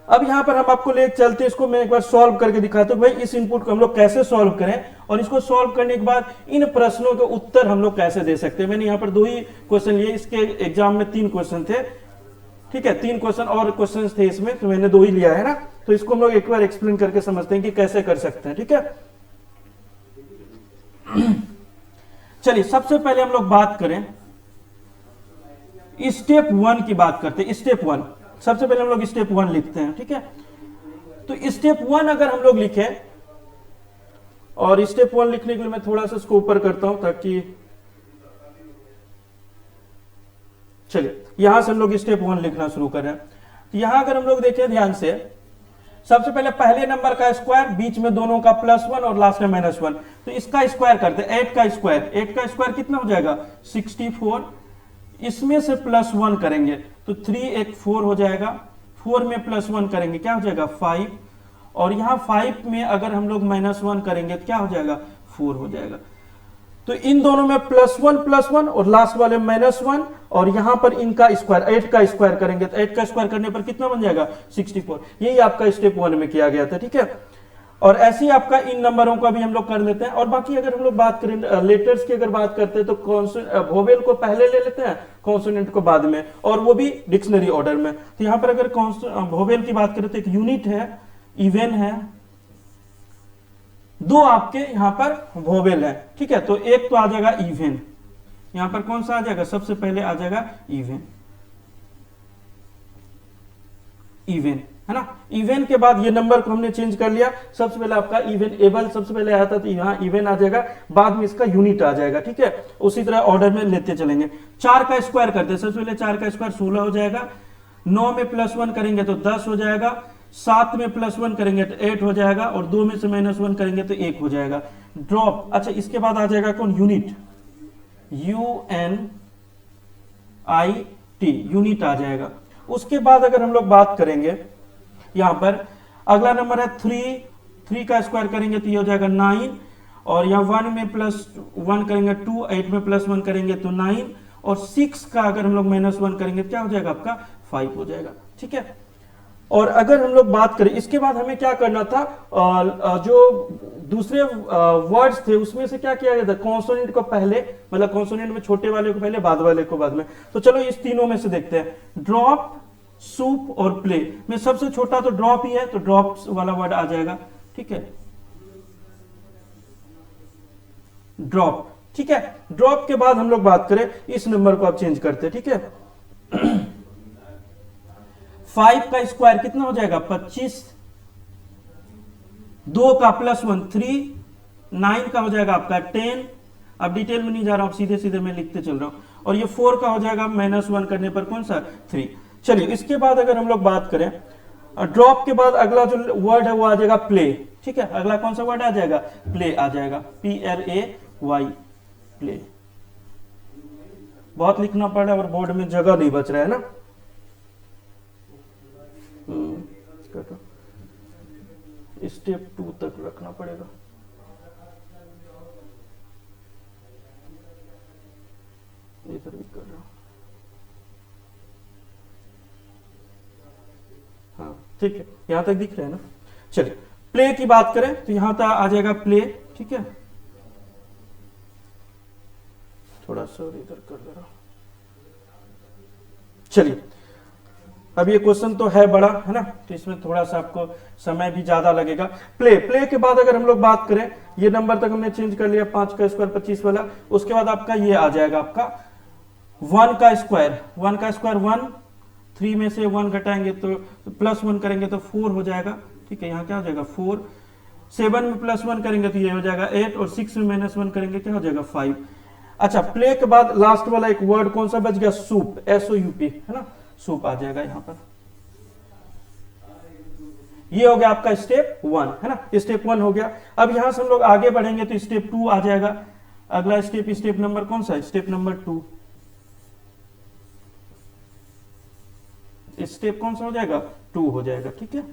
अब यहां पर हम आपको ले चलते, इसको मैं एक बार सॉल्व करके दिखाता हूं भाई इस इनपुट को हम लोग कैसे सॉल्व करें, और इसको सॉल्व करने के बाद इन प्रश्नों के उत्तर हम लोग कैसे दे सकते हैं। मैंने यहां पर 2 ही क्वेश्चन लिए, इसके एग्जाम में 3 क्वेश्चन थे, ठीक है, 3 क्वेश्चन और क्वेश्चन थे इसमें, तो मैंने 2 ही लिया है ना। तो इसको हम लोग एक बार एक्सप्लेन करके समझते हैं कि कैसे कर सकते हैं, ठीक है। चलिए सबसे पहले हम लोग बात करें स्टेप 1 की बात करते हैं। स्टेप 1 सबसे पहले हम लोग स्टेप 1 लिखते हैं, ठीक है। तो स्टेप 1 अगर हम लोग लिखे, और स्टेप 1 लिखने के लिए मैं थोड़ा सा इसको ऊपर करता हूं ताकि, चलिए यहां से हम लोग स्टेप 1 लिखना शुरू करें। तो यहां अगर हम लोग देखें ध्यान से, सबसे पहले पहले नंबर का स्क्वायर, बीच में दोनों का +1 और लास्ट में -1, तो इसका स्क्वायर करते हैं। 8 का स्क्वायर कितना हो जाएगा 64, इसमें से +1 करेंगे तो 3 एक 4 हो जाएगा, 4 में +1 करेंगे क्या हो जाएगा 5, और यहां 5 में अगर हम लोग -1 करेंगे तो क्या हो जाएगा 4 हो जाएगा। तो इन दोनों में +1 और लास्ट वाले -1, और यहां पर इनका स्क्वायर 8 का स्क्वायर करेंगे तो 8 का स्क्वायर करने पर कितना बन जाएगा 64। यही आपका स्टेप 1 में किया गया था, ठीक है। और ऐसे ही आपका इन नंबरों का भी हम लोग कर लेते हैं। और बाकी अगर हम लोग बात करें लेटर्स की, अगर बात करते हैं तो वोवेल को पहले ले लेते हैं, कॉन्सोनेंट को बाद में, और वो भी डिक्शनरी ऑर्डर में। तो यहां पर अगर वोवेल की बात करें तो एक यूनिट है, इवन है, 2 आपके यहां पर वोवेल है, ठीक है। तो एक तो आ जाएगा इवन, यहां पर कौन सा आ जाएगा, सबसे पहले आ जाएगा इवन, है ना। इवन के बाद ये नंबर को हमने चेंज कर लिया, सबसे पहले आपका इवन एबल सबसे पहले आया था, तो यहां इवन आ जाएगा, बाद में इसका यूनिट आ जाएगा, ठीक है। उसी तरह ऑर्डर में लेते चलेंगे। 4 का स्क्वायर करते हैं, सबसे पहले 4 का स्क्वायर 16 हो जाएगा, 9 में +1 करेंगे तो 10 हो जाएगा, 7 में +1 करेंगे तो 8 हो जाएगा, और 2 में से -1 करेंगे तो 1 हो जाएगा। ड्रॉप, अच्छा इसके बाद आ जाएगा कौन, यूनिट, UNIT, यूनिट आ जाएगा। उसके बाद अगर हम लोग बात करेंगे, यहां पर अगला नंबर है 3 का स्क्वायर करेंगे तो ये हो जाएगा 9, और यहां 1 में +1 करेंगे 2, 8 में +1 करेंगे तो 9, और 6 का अगर हम लोग -1 करेंगे तो क्या हो जाएगा आपका 5 हो जाएगा, ठीक है। और अगर हम लोग बात करें इसके बाद हमें क्या करना था, जो दूसरे वर्ड्स थे उसमें से क्या किया गया था, कॉन्सोनेंट को पहले, मतलब कॉन्सोनेंट में छोटे वाले को पहले, बाद वाले को बाद में। तो चलो इस तीनों में से देखते हैं, ड्रॉप, सूप और प्ले में सबसे छोटा तो ड्रॉप ही है, तो ड्रॉप वाला वर्ड आ जाएगा, ठीक है, ड्रॉप, ठीक है। ड्रॉप के बाद हम लोग बात करें, इस नंबर को आप चेंज करते हैं, ठीक है। 5 का स्क्वायर कितना हो जाएगा 25, 2 का +1 3, 9 का हो जाएगा आपका 10, अब डिटेल में नहीं जा रहा हूं, सीधे सीधे मैं लिखते चल रहा हूं, और ये 4 का हो जाएगा -1 करने पर कौन सा 3। चलिए इसके बाद अगर हम लोग बात करें, ड्रॉप के बाद अगला जो वर्ड है वो आ जाएगा प्ले, ठीक है। अगला कौन सा वर्ड आ जाएगा, प्ले आ जाएगा, PLAY, प्ले। बहुत लिखना पड़ रहा है और बोर्ड में जगह नहीं बच रहा है ना, स्टेप 2 तक रखना पड़ेगा। इधर भी कर रहा हूं, हाँ ठीक है, यहां तक दिख रहा है ना। चलिए प्ले की बात करें तो यहां तक आ जाएगा प्ले, ठीक है। थोड़ा सा इधर कर दे रहा हूं। चलिए अब ये क्वेश्चन तो है बड़ा, है ना, तो इसमें थोड़ा सा आपको समय भी ज्यादा लगेगा। प्ले के बाद अगर हम लोग बात करें, ये नंबर तक हमने चेंज कर लिया, 5 का स्क्वायर 25 वाला। उसके बाद आपका ये आ जाएगा आपका 1 का स्क्वायर 1, 3 में से 1 घटाएंगे तो +1 करेंगे तो 4 हो जाएगा, ठीक है। यहाँ क्या हो जाएगा 4, 7 में +1 करेंगे तो ये हो जाएगा 8, और 6 में -1 करेंगे क्या हो जाएगा 5। अच्छा प्ले के बाद लास्ट वाला एक वर्ड कौन सा बच गया, सूप, SOUP, है ना, सूप आ जाएगा यहां पर। ये हो गया आपका स्टेप 1, है ना, स्टेप 1 हो गया। अब यहां से हम लोग आगे बढ़ेंगे तो स्टेप 2 आ जाएगा। अगला स्टेप नंबर कौन सा है, स्टेप नंबर 2। स्टेप कौन सा हो जाएगा 2 हो जाएगा, ठीक है।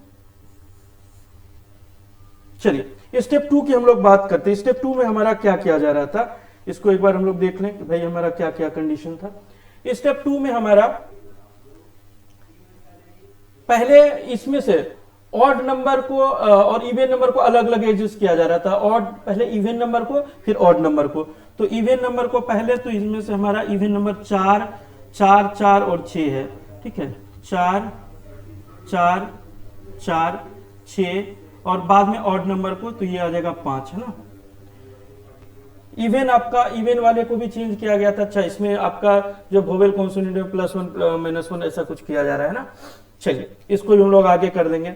चलिए स्टेप 2 की हम लोग बात करते हैं। स्टेप 2 में हमारा क्या किया जा रहा था, इसको एक बार हम लोग देख लें कि भाई हमारा क्या क्या कंडीशन था। स्टेप 2 में हमारा पहले इसमें से ऑड नंबर को और इवन नंबर को अलग अलग एडजस्ट किया जा रहा था। ऑड पहले इवन नंबर को, फिर ऑड नंबर को। तो इवन नंबर को पहले, तो इसमें से हमारा इवन नंबर 4 4 4 और 6 है, ठीक है, 4 4 4 6, और बाद में ऑड नंबर को, तो ये आ जाएगा 5, है ना। इवन आपका, इवन वाले को भी चेंज किया गया था। अच्छा, इसमें आपका जो वोवेल कॉन्सोनेंट में +1 -1 ऐसा कुछ किया जा रहा है ना। चलिए, इसको भी हम लोग आगे कर देंगे।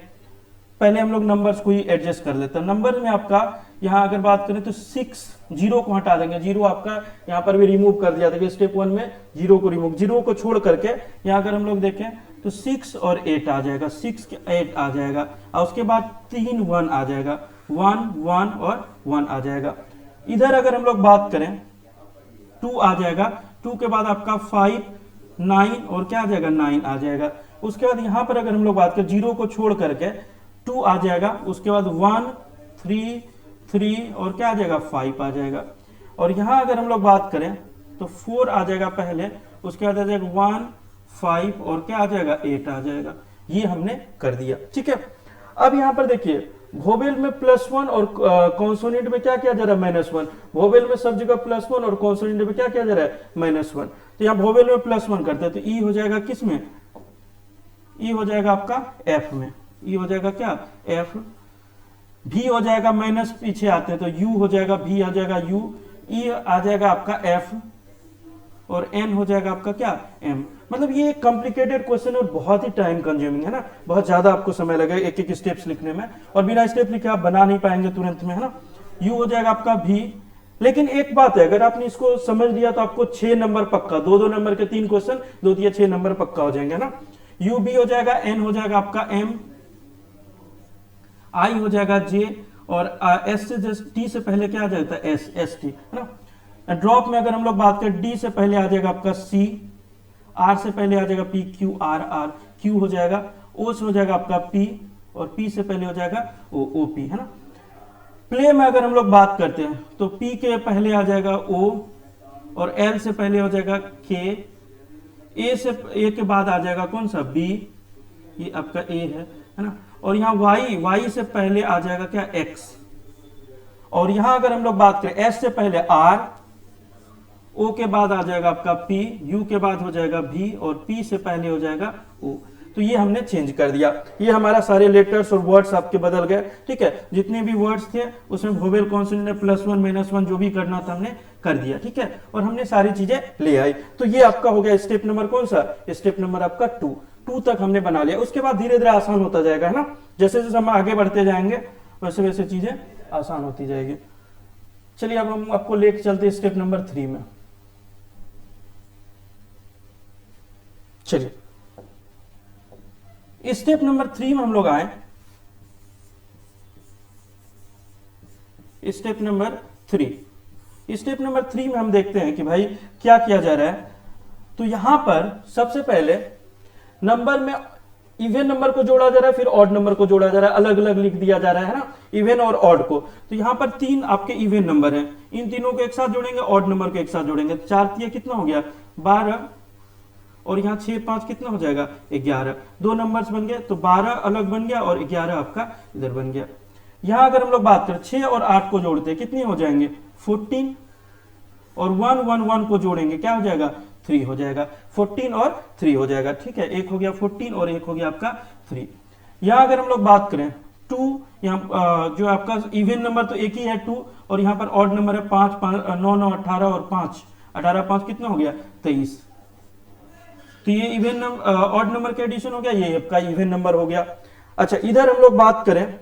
पहले हम लोग नंबर्स को ही एडजस्ट कर लेते हैं। नंबर में आपका यहाँ अगर बात करें तो 6, 0 को हटा देंगे। 0 आपका यहाँ पर भी रिमूव कर दिया था, स्टेप 1 में 0 को रिमूव, 0 को छोड़ करके यहाँ अगर हम लोग देखें तो 6 और 8 आ जाएगा, 6 के 8 आ जाएगा, और उसके बाद 3 1 आ जाएगा, 1 1 और 1 आ जाएगा। इधर अगर हम लोग बात करें 2 आ जाएगा, 2 के बाद आपका 5 9 और क्या आ जाएगा, 9 आ जाएगा। उसके बाद यहाँ पर अगर हम लोग बात करें 0 को छोड़ करके 2 आ जाएगा, उसके बाद 1 3 3 और क्या आ जाएगा, 5 आ जाएगा। और यहाँ अगर हम लोग बात करें तो 4 आ जाएगा पहले, उसके बाद आ जाएगा 1 5 और क्या आ जाएगा, 8 आ जाएगा। ये हमने कर दिया, ठीक है। अब यहाँ पर देखिए, वोवेल में +1 और कॉन्सोनेंट में क्या किया जा रहा है, -1। वोवेल में सब जगह +1 और कॉन्सोनेंट में क्या किया जा रहा है, -1। तो यहाँ वोवेल में +1 करते हैं तो ई हो जाएगा किस में, ई हो जाएगा आपका एफ में, ई हो जाएगा क्या, एफ। भी हो जाएगा माइनस, पीछे आते हैं तो यू हो जाएगा, भी आ जाएगा यू, ई आ जाएगा आपका एफ, और एन हो जाएगा आपका क्या, एम। मतलब ये एक कॉम्प्लिकेटेड क्वेश्चन और बहुत ही टाइम कंज्यूमिंग है ना, बहुत ज्यादा आपको समय लगेगा एक एक स्टेप्स लिखने में, और बिना स्टेप लिखे आप बना नहीं पाएंगे तुरंत में, है ना। यू हो जाएगा आपका भी। लेकिन एक बात है, अगर आपने इसको समझ लिया तो आपको 6 नंबर पक्का, 2-2 नंबर के 3 क्वेश्चन, 2 या 6 नंबर पक्का हो जाएंगे ना। यू बी हो जाएगा, एन हो जाएगा आपका एम, आई हो जाएगा जे, और एस से टी से पहले क्या आ जाता है, एस, एस टी, है ना। ड्रॉप में अगर हम लोग बात करें, डी से पहले आ जाएगा आपका सी, आर से पहले आ जाएगा P, Q R R, Q हो जाएगा, ओ से हो जाएगा आपका पी, और पी से पहले हो जाएगा ओ, ओ पी, है ना। प्ले में अगर हम लोग बात करते हैं तो पी के पहले आ जाएगा ओ, और एल से पहले हो जाएगा के, ए से, ए के बाद आ जाएगा कौन सा, बी, ये आपका ए है ना। और यहाँ वाई, वाई से पहले आ जाएगा क्या, एक्स। और यहां अगर हम लोग बात करें, एस से पहले आर, ओ के बाद आ जाएगा आपका पी, यू के बाद हो जाएगा भी, और पी से पहले हो जाएगा ओ। तो ये हमने चेंज कर दिया। ये हमारा सारे लेटर्स और वर्ड्स आपके बदल गए, ठीक है। जितने भी वर्ड्स थे उसमें वोवेल कॉन्सोनेंट में +1 -1 जो भी करना था हमने कर दिया, ठीक है। और हमने सारी चीजें ले आई। तो ये आपका हो गया स्टेप नंबर कौन सा, स्टेप नंबर आपका 2 तक हमने बना लिया। उसके बाद धीरे धीरे आसान होता जाएगा, है ना। जैसे जैसे हम आगे बढ़ते जाएंगे वैसे वैसे चीजें आसान होती जाएगी। चलिए अब हम आपको लेके चलते हैं स्टेप नंबर 3 में। चलिए स्टेप नंबर 3 में हम लोग आए। स्टेप नंबर 3 में हम देखते हैं कि भाई क्या किया जा रहा है। तो यहां पर सबसे पहले नंबर में इवन नंबर को जोड़ा जा रहा है, फिर ऑड नंबर को जोड़ा जा रहा है, अलग अलग लिख दिया जा रहा है ना, इवन और ऑड को। तो यहां पर 3 आपके इवन नंबर हैं, इन तीनों को एक साथ जोड़ेंगे, ऑड नंबर को एक साथ जोड़ेंगे। 4 3 कितना हो गया, 12, और यहाँ 6 5 कितना हो जाएगा, 11। 2 नंबर्स बन गए, तो 12 अलग बन गया और 11 आपका इधर बन गया। यहां अगर हम लोग बात करें 6 और 8 को जोड़ते हैं, कितने हो जाएंगे, 14, और 1 1 1 को जोड़ेंगे क्या हो जाएगा, 3 हो जाएगा। 14 और 3 हो जाएगा, ठीक है। एक हो गया 14 और एक हो गया आपका 3। यहां अगर हम लोग बात करें 2, यहाँ जो आपका इवन नंबर तो एक ही है 2, और यहाँ पर ऑड नंबर है 5 9 9 18 और 5 18 5 कितना हो गया, 23। तो ये इवन नंबर, ऑड नंबर का एडिशन हो गया, ये आपका इवन नंबर हो गया। अच्छा इधर हम लोग बात करें,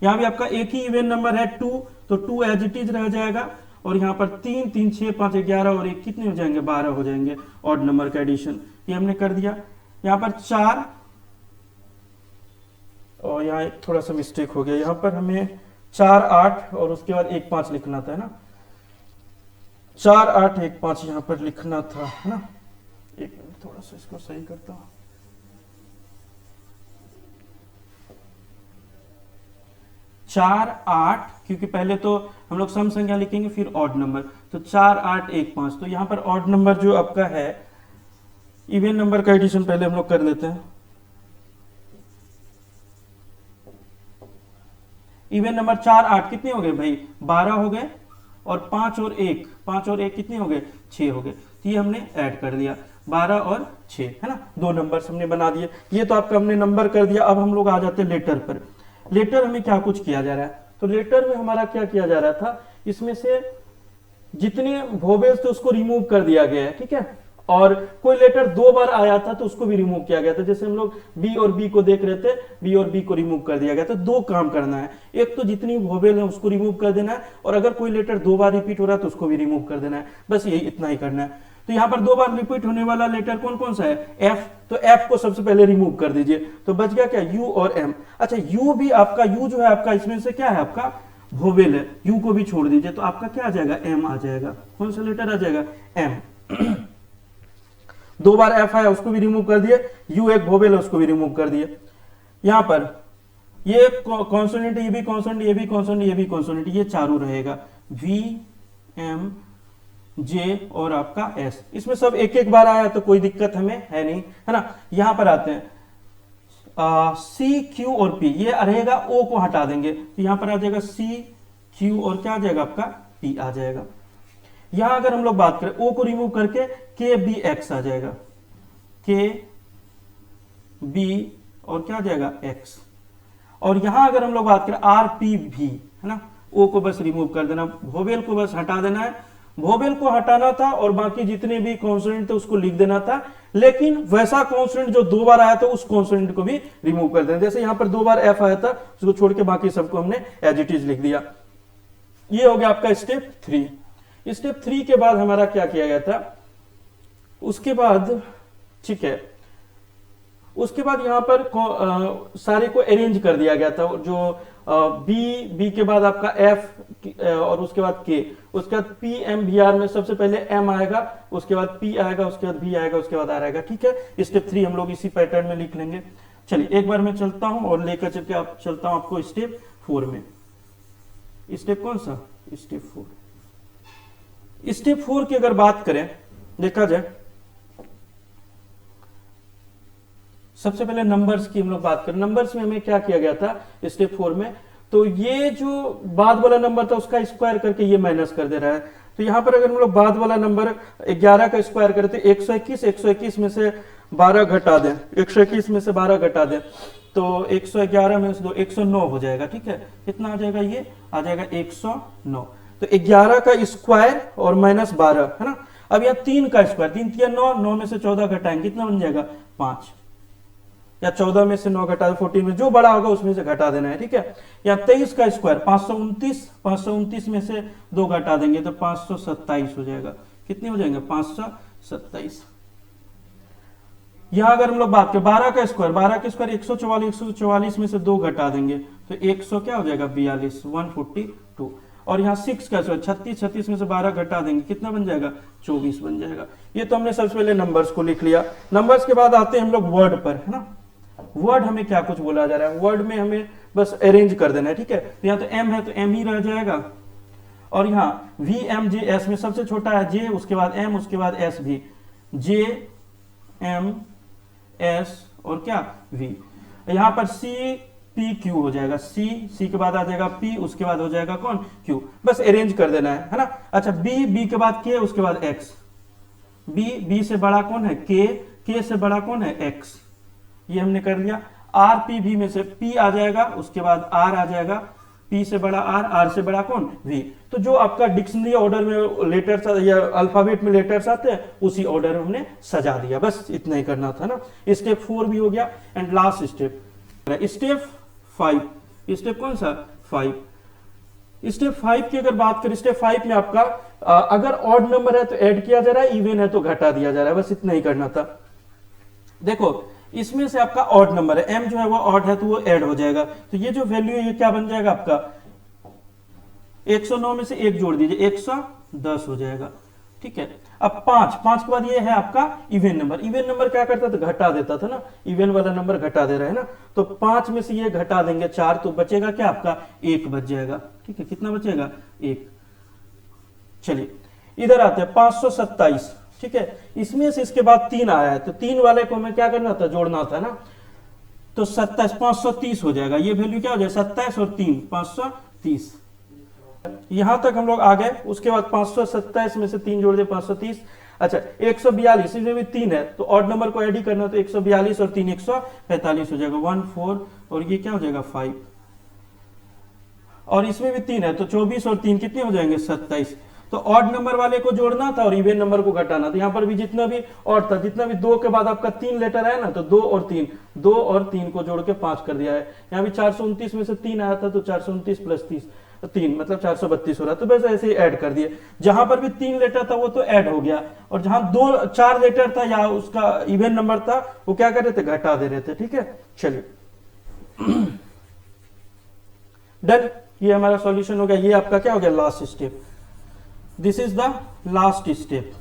यहाँ भी आपका एक ही इवन नंबर है 2, तो 2 एज इट इज रह जाएगा, और यहाँ पर 3 3 6 5 11 और 1 कितने हो जाएंगे, 12 हो जाएंगे ऑड नंबर का एडिशन। ये हमने कर दिया। यहाँ पर 4, और यहाँ थोड़ा सा मिस्टेक हो गया, यहाँ पर हमें 4 8 और उसके बाद 1 5 लिखना था, है ना। 4 8 1 5 यहाँ पर लिखना था, है ना। एक मिनट थोड़ा सा इसको सही करता हूं। 4 8, क्योंकि पहले तो हम लोग सम संख्या लिखेंगे फिर ऑड नंबर, तो 4 8 1 5। तो यहां पर ऑड नंबर जो आपका है, इवन नंबर का एडिशन पहले हम लोग कर लेते हैं। इवन नंबर 4 8 कितने हो गए भाई 12 हो गए, और 5 और 1 कितने हो गए 6 हो गए। तो ये हमने ऐड कर दिया 12 और 6 है ना, दो नंबर्स हमने बना दिए। ये तो आपका हमने नंबर कर दिया। अब हम लोग आ जाते हैं लेटर पर। लेटर हमें क्या कुछ किया जा रहा है, तो लेटर में हमारा क्या किया जा रहा था, इसमें से जितने वोवेल्स थे उसको रिमूव कर दिया गया है, ठीक है। और कोई लेटर 2 बार आया था तो उसको भी रिमूव किया गया था। जैसे हम लोग बी और बी को देख रहे थे, बी और बी को रिमूव कर दिया गया था। 2 काम करना है, एक तो जितनी वोवेल है उसको रिमूव कर देना है, और अगर कोई लेटर 2 बार रिपीट हो रहा है तो उसको भी रिमूव कर देना है। बस यही इतना ही करना है। तो यहाँ पर 2 बार रिपीट होने वाला लेटर कौन कौन सा है, एफ। तो एफ को सबसे पहले रिमूव कर दीजिए, तो बच गया क्या, यू और एम। अच्छा यू भी आपका, यू जो है आपका इसमें से क्या है आपका वोवेल है, यू को भी छोड़ दीजिए, तो आपका क्या आ जाएगा, एम आ जाएगा। कौन सा लेटर आ जाएगा, एम। 2 बार एफ आया उसको भी रिमूव कर दिए, यू एक वोवेल है उसको भी रिमूव कर दिए। यहां पर ये कॉन्सोनेंट, ये भी कॉन्सोनेंट, ये भी कॉन्सोनेंट, ये भी कॉन्सोनेंट, ये चारों रहेगा, वी एम जे और आपका एस। इसमें सब एक एक बार आया तो कोई दिक्कत हमें है नहीं, है ना। यहां पर आते हैं सी क्यू और पी, ये रहेगा, ओ को हटा देंगे तो यहां पर आ जाएगा सी क्यू और क्या आ जाएगा आपका पी आ जाएगा। यहां अगर हम लोग बात करें ओ को रिमूव करके के बी एक्स आ जाएगा, के बी और क्या आ जाएगा एक्स। और यहां अगर हम लोग बात करें आर पी भी, है ना, ओ को बस रिमूव कर देना, वोवेल को बस हटा देना है। वोवेल को हटाना था और बाकी जितने भी कॉन्सोनेंट थे उसको लिख देना था, लेकिन वैसा कॉन्सोनेंट जो 2 बार आया था उस कॉन्सोनेंट को भी रिमूव कर देना। जैसे यहां पर 2 बार एफ आया था उसको छोड़ के बाकी सबको हमने एज इट इज लिख दिया। ये हो गया आपका स्टेप 3। स्टेप 3 के बाद हमारा क्या किया गया था, उसके बाद ठीक है, उसके बाद यहां पर सारे को अरेंज कर दिया गया था। जो बी के बाद आपका एफ और उसके बाद के, उसके बाद पी एम वी आर में सबसे पहले एम आएगा, उसके बाद पी आएगा, उसके बाद बी आएगा, उसके बाद आर आएगा, ठीक है। स्टेप 3 हम लोग इसी पैटर्न में लिख लेंगे। चलिए एक बार मैं चलता हूं और लेकर चल के चलता हूं आपको स्टेप 4 में। स्टेप कौन सा, स्टेप 4। स्टेप 4 की अगर बात करें, देखा जाए, सबसे पहले नंबर्स की हम लोग बात करें। नंबर्स में हमें क्या किया गया था स्टेप 4 में, तो ये जो बाद वाला नंबर था उसका स्क्वायर करके ये माइनस कर दे रहा है। तो यहां पर अगर हम लोग बाद वाला नंबर 11 का स्क्वायर करें तो 121 में से 12 घटा दें, 121 में से 12 घटा दें तो 111 में से 109 हो जाएगा, ठीक है। कितना आ जाएगा, ये आ जाएगा 109। तो 11 का स्क्वायर और माइनस 12, है ना। अब यहाँ 3 का स्क्वायर, 3 3 9, 9 में से 14 घटाएंगे, कितना बन जाएगा 5, या 14 में से 9 घटा दे 14 में जो बड़ा होगा उसमें से घटा देना है, ठीक है। या 23 का स्क्वायर 529 में से 2 घटा देंगे तो 527 हो जाएगा। कितने हो जाएंगे 527। यहां अगर हम लोग बात करें 12 का स्क्वायर, 12 का स्क्वायर 144 में से 2 घटा देंगे तो 100 क्या हो जाएगा 42, 142। और यहाँ 6 का स्क्वायर 36 में से 12 घटा देंगे, कितना बन जाएगा 24 बन जाएगा। ये तो हमने सबसे पहले नंबर्स को लिख लिया। नंबर्स के बाद आते हैं हम लोग वर्ड पर, है ना। वर्ड हमें क्या कुछ बोला जा रहा है, वर्ड में हमें बस अरेंज कर देना है, ठीक है। तो यहाँ तो एम है तो एम ही रह जाएगा, और यहाँ वी एम जे एस में सबसे छोटा है जे, उसके बाद एम, उसके बाद एस भी, जे एम एस और क्या वी। यहाँ पर सी पी क्यू हो जाएगा, सी के बाद आ जाएगा पी, उसके बाद हो जाएगा कौन क्यू। बस अरेंज कर देना है ना। अच्छा बी के बाद के, उसके बाद एक्स, बी से बड़ा कौन है के से बड़ा कौन है एक्स, ये हमने कर लिया। आर पी भी में से पी आ जाएगा, उसके बाद आर आ जाएगा, पी से बड़ा आर से बड़ा कौन वी। तो जो आपका डिक्शनरी ऑर्डर में लेटर्स या अल्फाबेट में लेटर्स आते हैं उसी ऑर्डर में हमने सजा दिया, बस इतना ही करना था ना। स्टेप 4 भी हो गया। And last step step 5। Step कौन सा 5। स्टेप 5 की अगर बात करें, स्टेप 5 में आपका अगर ऑड नंबर है तो ऐड किया जा रहा है, इवन है तो घटा दिया जा रहा है, बस इतना ही करना था। देखो इसमें से आपका ऑड नंबर है, एम जो है वो ऑड है तो वो ऐड हो जाएगा। तो ये जो वैल्यू है ये क्या बन जाएगा आपका 109 में से 1 जोड़ दीजिए 110 हो जाएगा, ठीक है। अब 5 के बाद ये है आपका इवन नंबर। इवन नंबर क्या करता था, घटा देता था ना, इवन वाला नंबर घटा दे रहा है ना। तो 5 में से ये घटा देंगे 4, तो बचेगा क्या आपका 1 बच जाएगा, ठीक है। कितना बचेगा 1। चलिए इधर आते हैं 527, ठीक है। इसमें से इसके बाद 3 आया है तो 3 वाले को हमें क्या करना था, जोड़ना था ना। तो 27 530 हो जाएगा। ये वैल्यू क्या हो जाएगा 27 और 3 530। यहां तक हम लोग आ गए। उसके बाद 527 में से 3 जोड़ दे 530। अच्छा 142 इसमें भी 3 है तो ऑड नंबर को ऐड ही करना, तो 142 और 3 145 हो जाएगा 1 4 और ये क्या हो जाएगा 5 और इसमें भी 3 है तो 24 और 3 कितने हो जाएंगे 27। तो ऑड नंबर वाले को जोड़ना था और इवन नंबर को घटाना। तो यहाँ पर भी जितना भी ऑड था, जितना भी 2 के बाद आपका 3 लेटर है ना, तो 2 और 3 को जोड़ के 5 कर दिया है। यहाँ भी 429 में से 3 आया था तो 429 प्लस 3 मतलब 432 हो रहा है। तो बस ऐसे ही ऐड कर दिए। जहां पर भी 3 लेटर था वो तो ऐड हो गया, और जहां 4 लेटर था या उसका इवन नंबर था वो क्या कर रहे थे घटा दे रहे थे। ठीक है, चलिए डन। ये हमारा सॉल्यूशन हो गया। ये आपका क्या हो गया last step. This is the last step.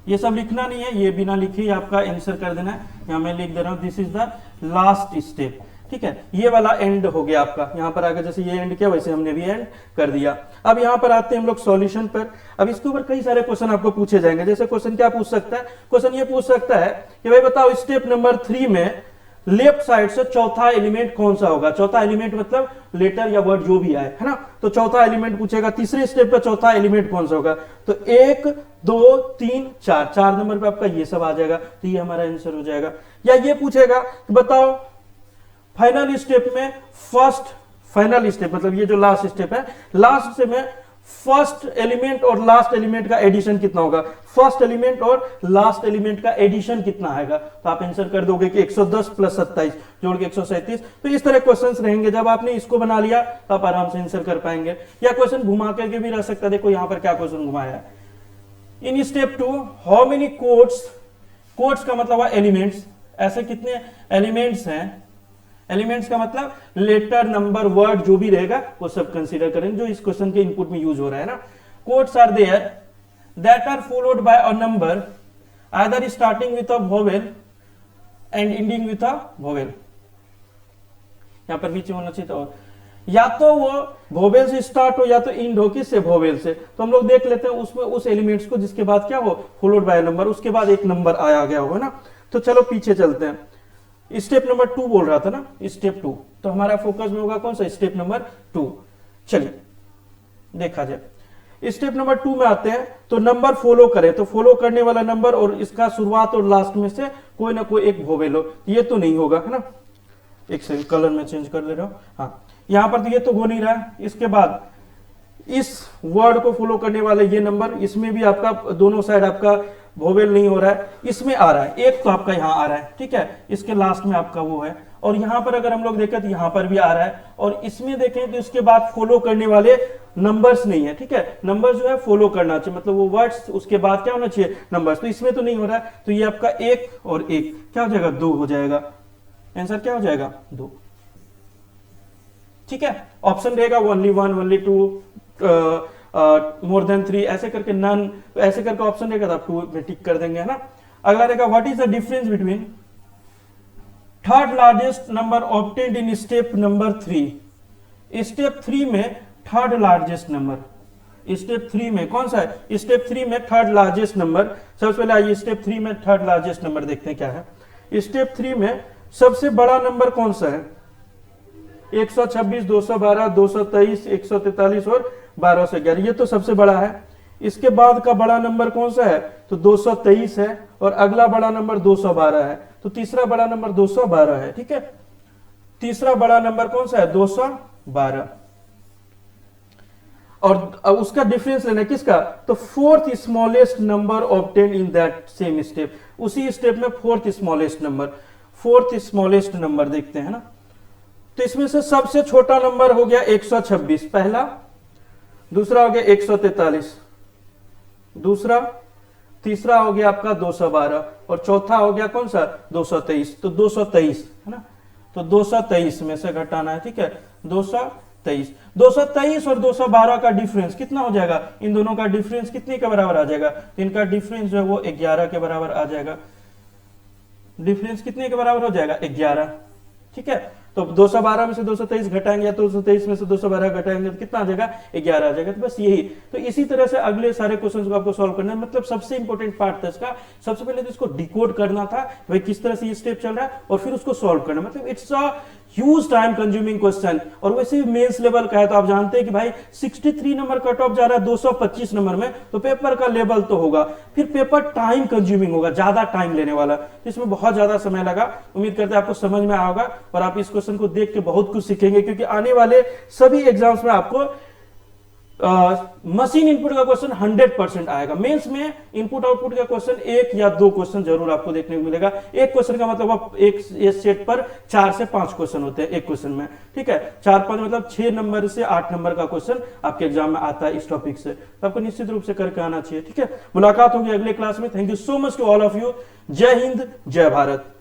ये सब लिखना नहीं है, ये बिना लिखे ही आपका आंसर कर देना है। यहां मैं लिख दे रहा हूं this is the last step. ठीक है, ये वाला एंड हो गया आपका। यहां पर आगे जैसे ये एंड किया वैसे हमने भी एंड कर दिया। अब यहां पर आते हैं हम लोग सॉल्यूशन पर। अब इसके ऊपर कई सारे क्वेश्चन आपको पूछे जाएंगे। जैसे क्वेश्चन क्या पूछ सकता है, क्वेश्चन ये पूछ सकता है कि भाई बताओ स्टेप नंबर 3 में लेफ्ट साइड से चौथा एलिमेंट कौन सा होगा। चौथा एलिमेंट मतलब लेटर या वर्ड जो भी आए, है ना। तो चौथा एलिमेंट पूछेगा, तीसरे स्टेप का चौथा एलिमेंट कौन सा होगा। तो 1 2 3 4 नंबर पे आपका ये सब आ जाएगा। तो ये हमारा आंसर हो जाएगा। या ये पूछेगा कि बताओ फाइनल स्टेप में फाइनल स्टेप मतलब ये जो लास्ट स्टेप है, लास्ट स्टेप में फर्स्ट एलिमेंट और लास्ट एलिमेंट का एडिशन कितना होगा। फर्स्ट एलिमेंट और लास्ट एलिमेंट का एडिशन कितना आएगा। तो आप आंसर कर दोगे कि 110 प्लस 27 जोड़ के 137। तो इस तरह क्वेश्चंस रहेंगे। जब आपने इसको बना लिया तो आप आराम से आंसर कर पाएंगे। या क्वेश्चन घुमा करके भी रह सकता है। देखो यहां पर क्या क्वेश्चन घुमाया है। In step 2 how many codes का मतलब एलिमेंट्स, ऐसे कितने एलिमेंट्स हैं। एलिमेंट्स का मतलब लेटर नंबर वर्ड जो भी रहेगा वो सब कंसीडर करेंगे जो इस क्वेश्चन के इनपुट में यूज हो रहा है ना। Codes are there that are followed by a number either starting with a vowel and ending with a vowel. यहां पर बीच में होना चाहिए था, या तो वो वोवेल से स्टार्ट हो या तो इंड हो। किससे, वोवेल से। तो हम लोग देख लेते हैं उसमें उस एलिमेंट्स को जिसके बाद क्या हो फॉलोड बाय नंबर, उसके बाद एक नंबर आया गया हो ना। तो चलो पीछे चलते हैं। स्टेप नंबर 2 बोल रहा था ना, स्टेप 2। तो हमारा फोकस में होगा कौन सा, स्टेप नंबर 2। चलिए देखा जाए। स्टेप नंबर 2 में आते हैं तो नंबर फॉलो करे, तो फॉलो करने वाला नंबर और इसका शुरुआत और लास्ट में से कोई ना कोई एक वोवेल हो। ये तो नहीं होगा, है ना। एक सेकंड, कलर में चेंज कर ले रहा हूं। हाँ, यहां पर तो ये तो हो नहीं रहा है। इसके बाद इस वर्ड को फॉलो करने वाले ये नंबर, इसमें भी आपका दोनों साइड आपका वोवेल नहीं हो रहा है। इसमें आ रहा है एक, तो आपका यहां आ रहा है। ठीक है, इसके लास्ट में आपका वो है। और यहां पर अगर हम लोग देखें तो यहां पर भी आ रहा है। और इसमें देखें तो इसके बाद फॉलो करने वाले नंबर्स नहीं है। ठीक है, नंबर जो है फॉलो करना चाहिए, मतलब वो वर्ड्स उसके बाद क्या होना चाहिए नंबर्स। तो इसमें तो नहीं हो रहा है। तो ये आपका 1 और 1 क्या हो जाएगा 2 हो जाएगा। आंसर क्या हो जाएगा 2। ठीक है, ऑप्शन रहेगा ओनली 1 ओनली 2 मोर देन 3 ऐसे करके नन, ऐसे करके ऑप्शन रहेगा। तो आप 2 में टिक कर देंगे, है ना। अगला रहेगा what is the difference between third largest number obtained in step number 3। Step 3 में थर्ड लार्जेस्ट नंबर, स्टेप 3 में कौन सा है, स्टेप 3 में थर्ड लार्जेस्ट नंबर। सबसे पहले आइए स्टेप 3 में थर्ड लार्जेस्ट नंबर देखते हैं क्या है। स्टेप 3 में सबसे बड़ा नंबर कौन सा है, 126 212 223 143 और 12 से 11, ये तो सबसे बड़ा है। इसके बाद का बड़ा नंबर कौन सा है, तो 223 है। और अगला बड़ा नंबर 212 है। तो तीसरा बड़ा नंबर 212 है। ठीक है, तीसरा बड़ा नंबर कौन सा है 212। और उसका डिफरेंस लेना किसका, तो fourth smallest number obtain in that same step. उसी स्टेप में फोर्थ स्मॉलेस्ट नंबर देखते हैं ना। तो इसमें से सबसे छोटा नंबर हो गया 126 पहला, दूसरा हो गया 143 दूसरा, तीसरा हो गया आपका 212 और चौथा हो गया कौन सा 223। तो 223 है ना। तो 223 में से घटाना है। ठीक है, 223 और 212 का डिफरेंस कितना हो जाएगा, इन दोनों का डिफरेंस कितने के बराबर आ जाएगा, इनका डिफरेंस जो है वो 11 के बराबर आ जाएगा। डिफरेंस कितने के बराबर हो जाएगा 11। ठीक है, तो 212 में से 223 घटाएंगे या 223 में से 212 घटाएंगे तो कितना आ जाएगा, 11 आ जाएगा। तो बस यही, तो इसी तरह से अगले सारे क्वेश्चंस को आपको सॉल्व करना है। मतलब सबसे इंपॉर्टेंट पार्ट था इसका, सबसे पहले तो इसको डिकोड करना था भाई किस तरह से ये स्टेप चल रहा है, और फिर उसको सॉल्व करना। मतलब it's a huge time consuming question, और वैसे भी मेंस लेवल का है तो आप जानते हैं कि भाई 63 नंबर कट ऑफ जा रहा है 225 नंबर में, तो पेपर का लेवल तो होगा, फिर पेपर टाइम कंज्यूमिंग होगा, ज्यादा टाइम लेने वाला, तो इसमें बहुत ज्यादा समय लगा। उम्मीद करते हैं आपको समझ में आया होगा और आप इस क्वेश्चन को देख के बहुत कुछ सीखेंगे, क्योंकि आने वाले सभी एग्जाम्स में आपको मशीन इनपुट का क्वेश्चन 100% आएगा। मेंस में इनपुट आउटपुट का क्वेश्चन 1 या 2 क्वेश्चन जरूर आपको देखने को मिलेगा। एक क्वेश्चन का मतलब आप एक सेट पर 4 से 5 क्वेश्चन होते हैं एक क्वेश्चन में, ठीक है। 4-5 मतलब 6 नंबर से 8 नंबर का क्वेश्चन आपके एग्जाम में आता है इस टॉपिक से, तो आपको निश्चित रूप से करके आना चाहिए, ठीक है। मुलाकात होगी अगले क्लास में। Thank you so much to all of you. जय हिंद, जय भारत।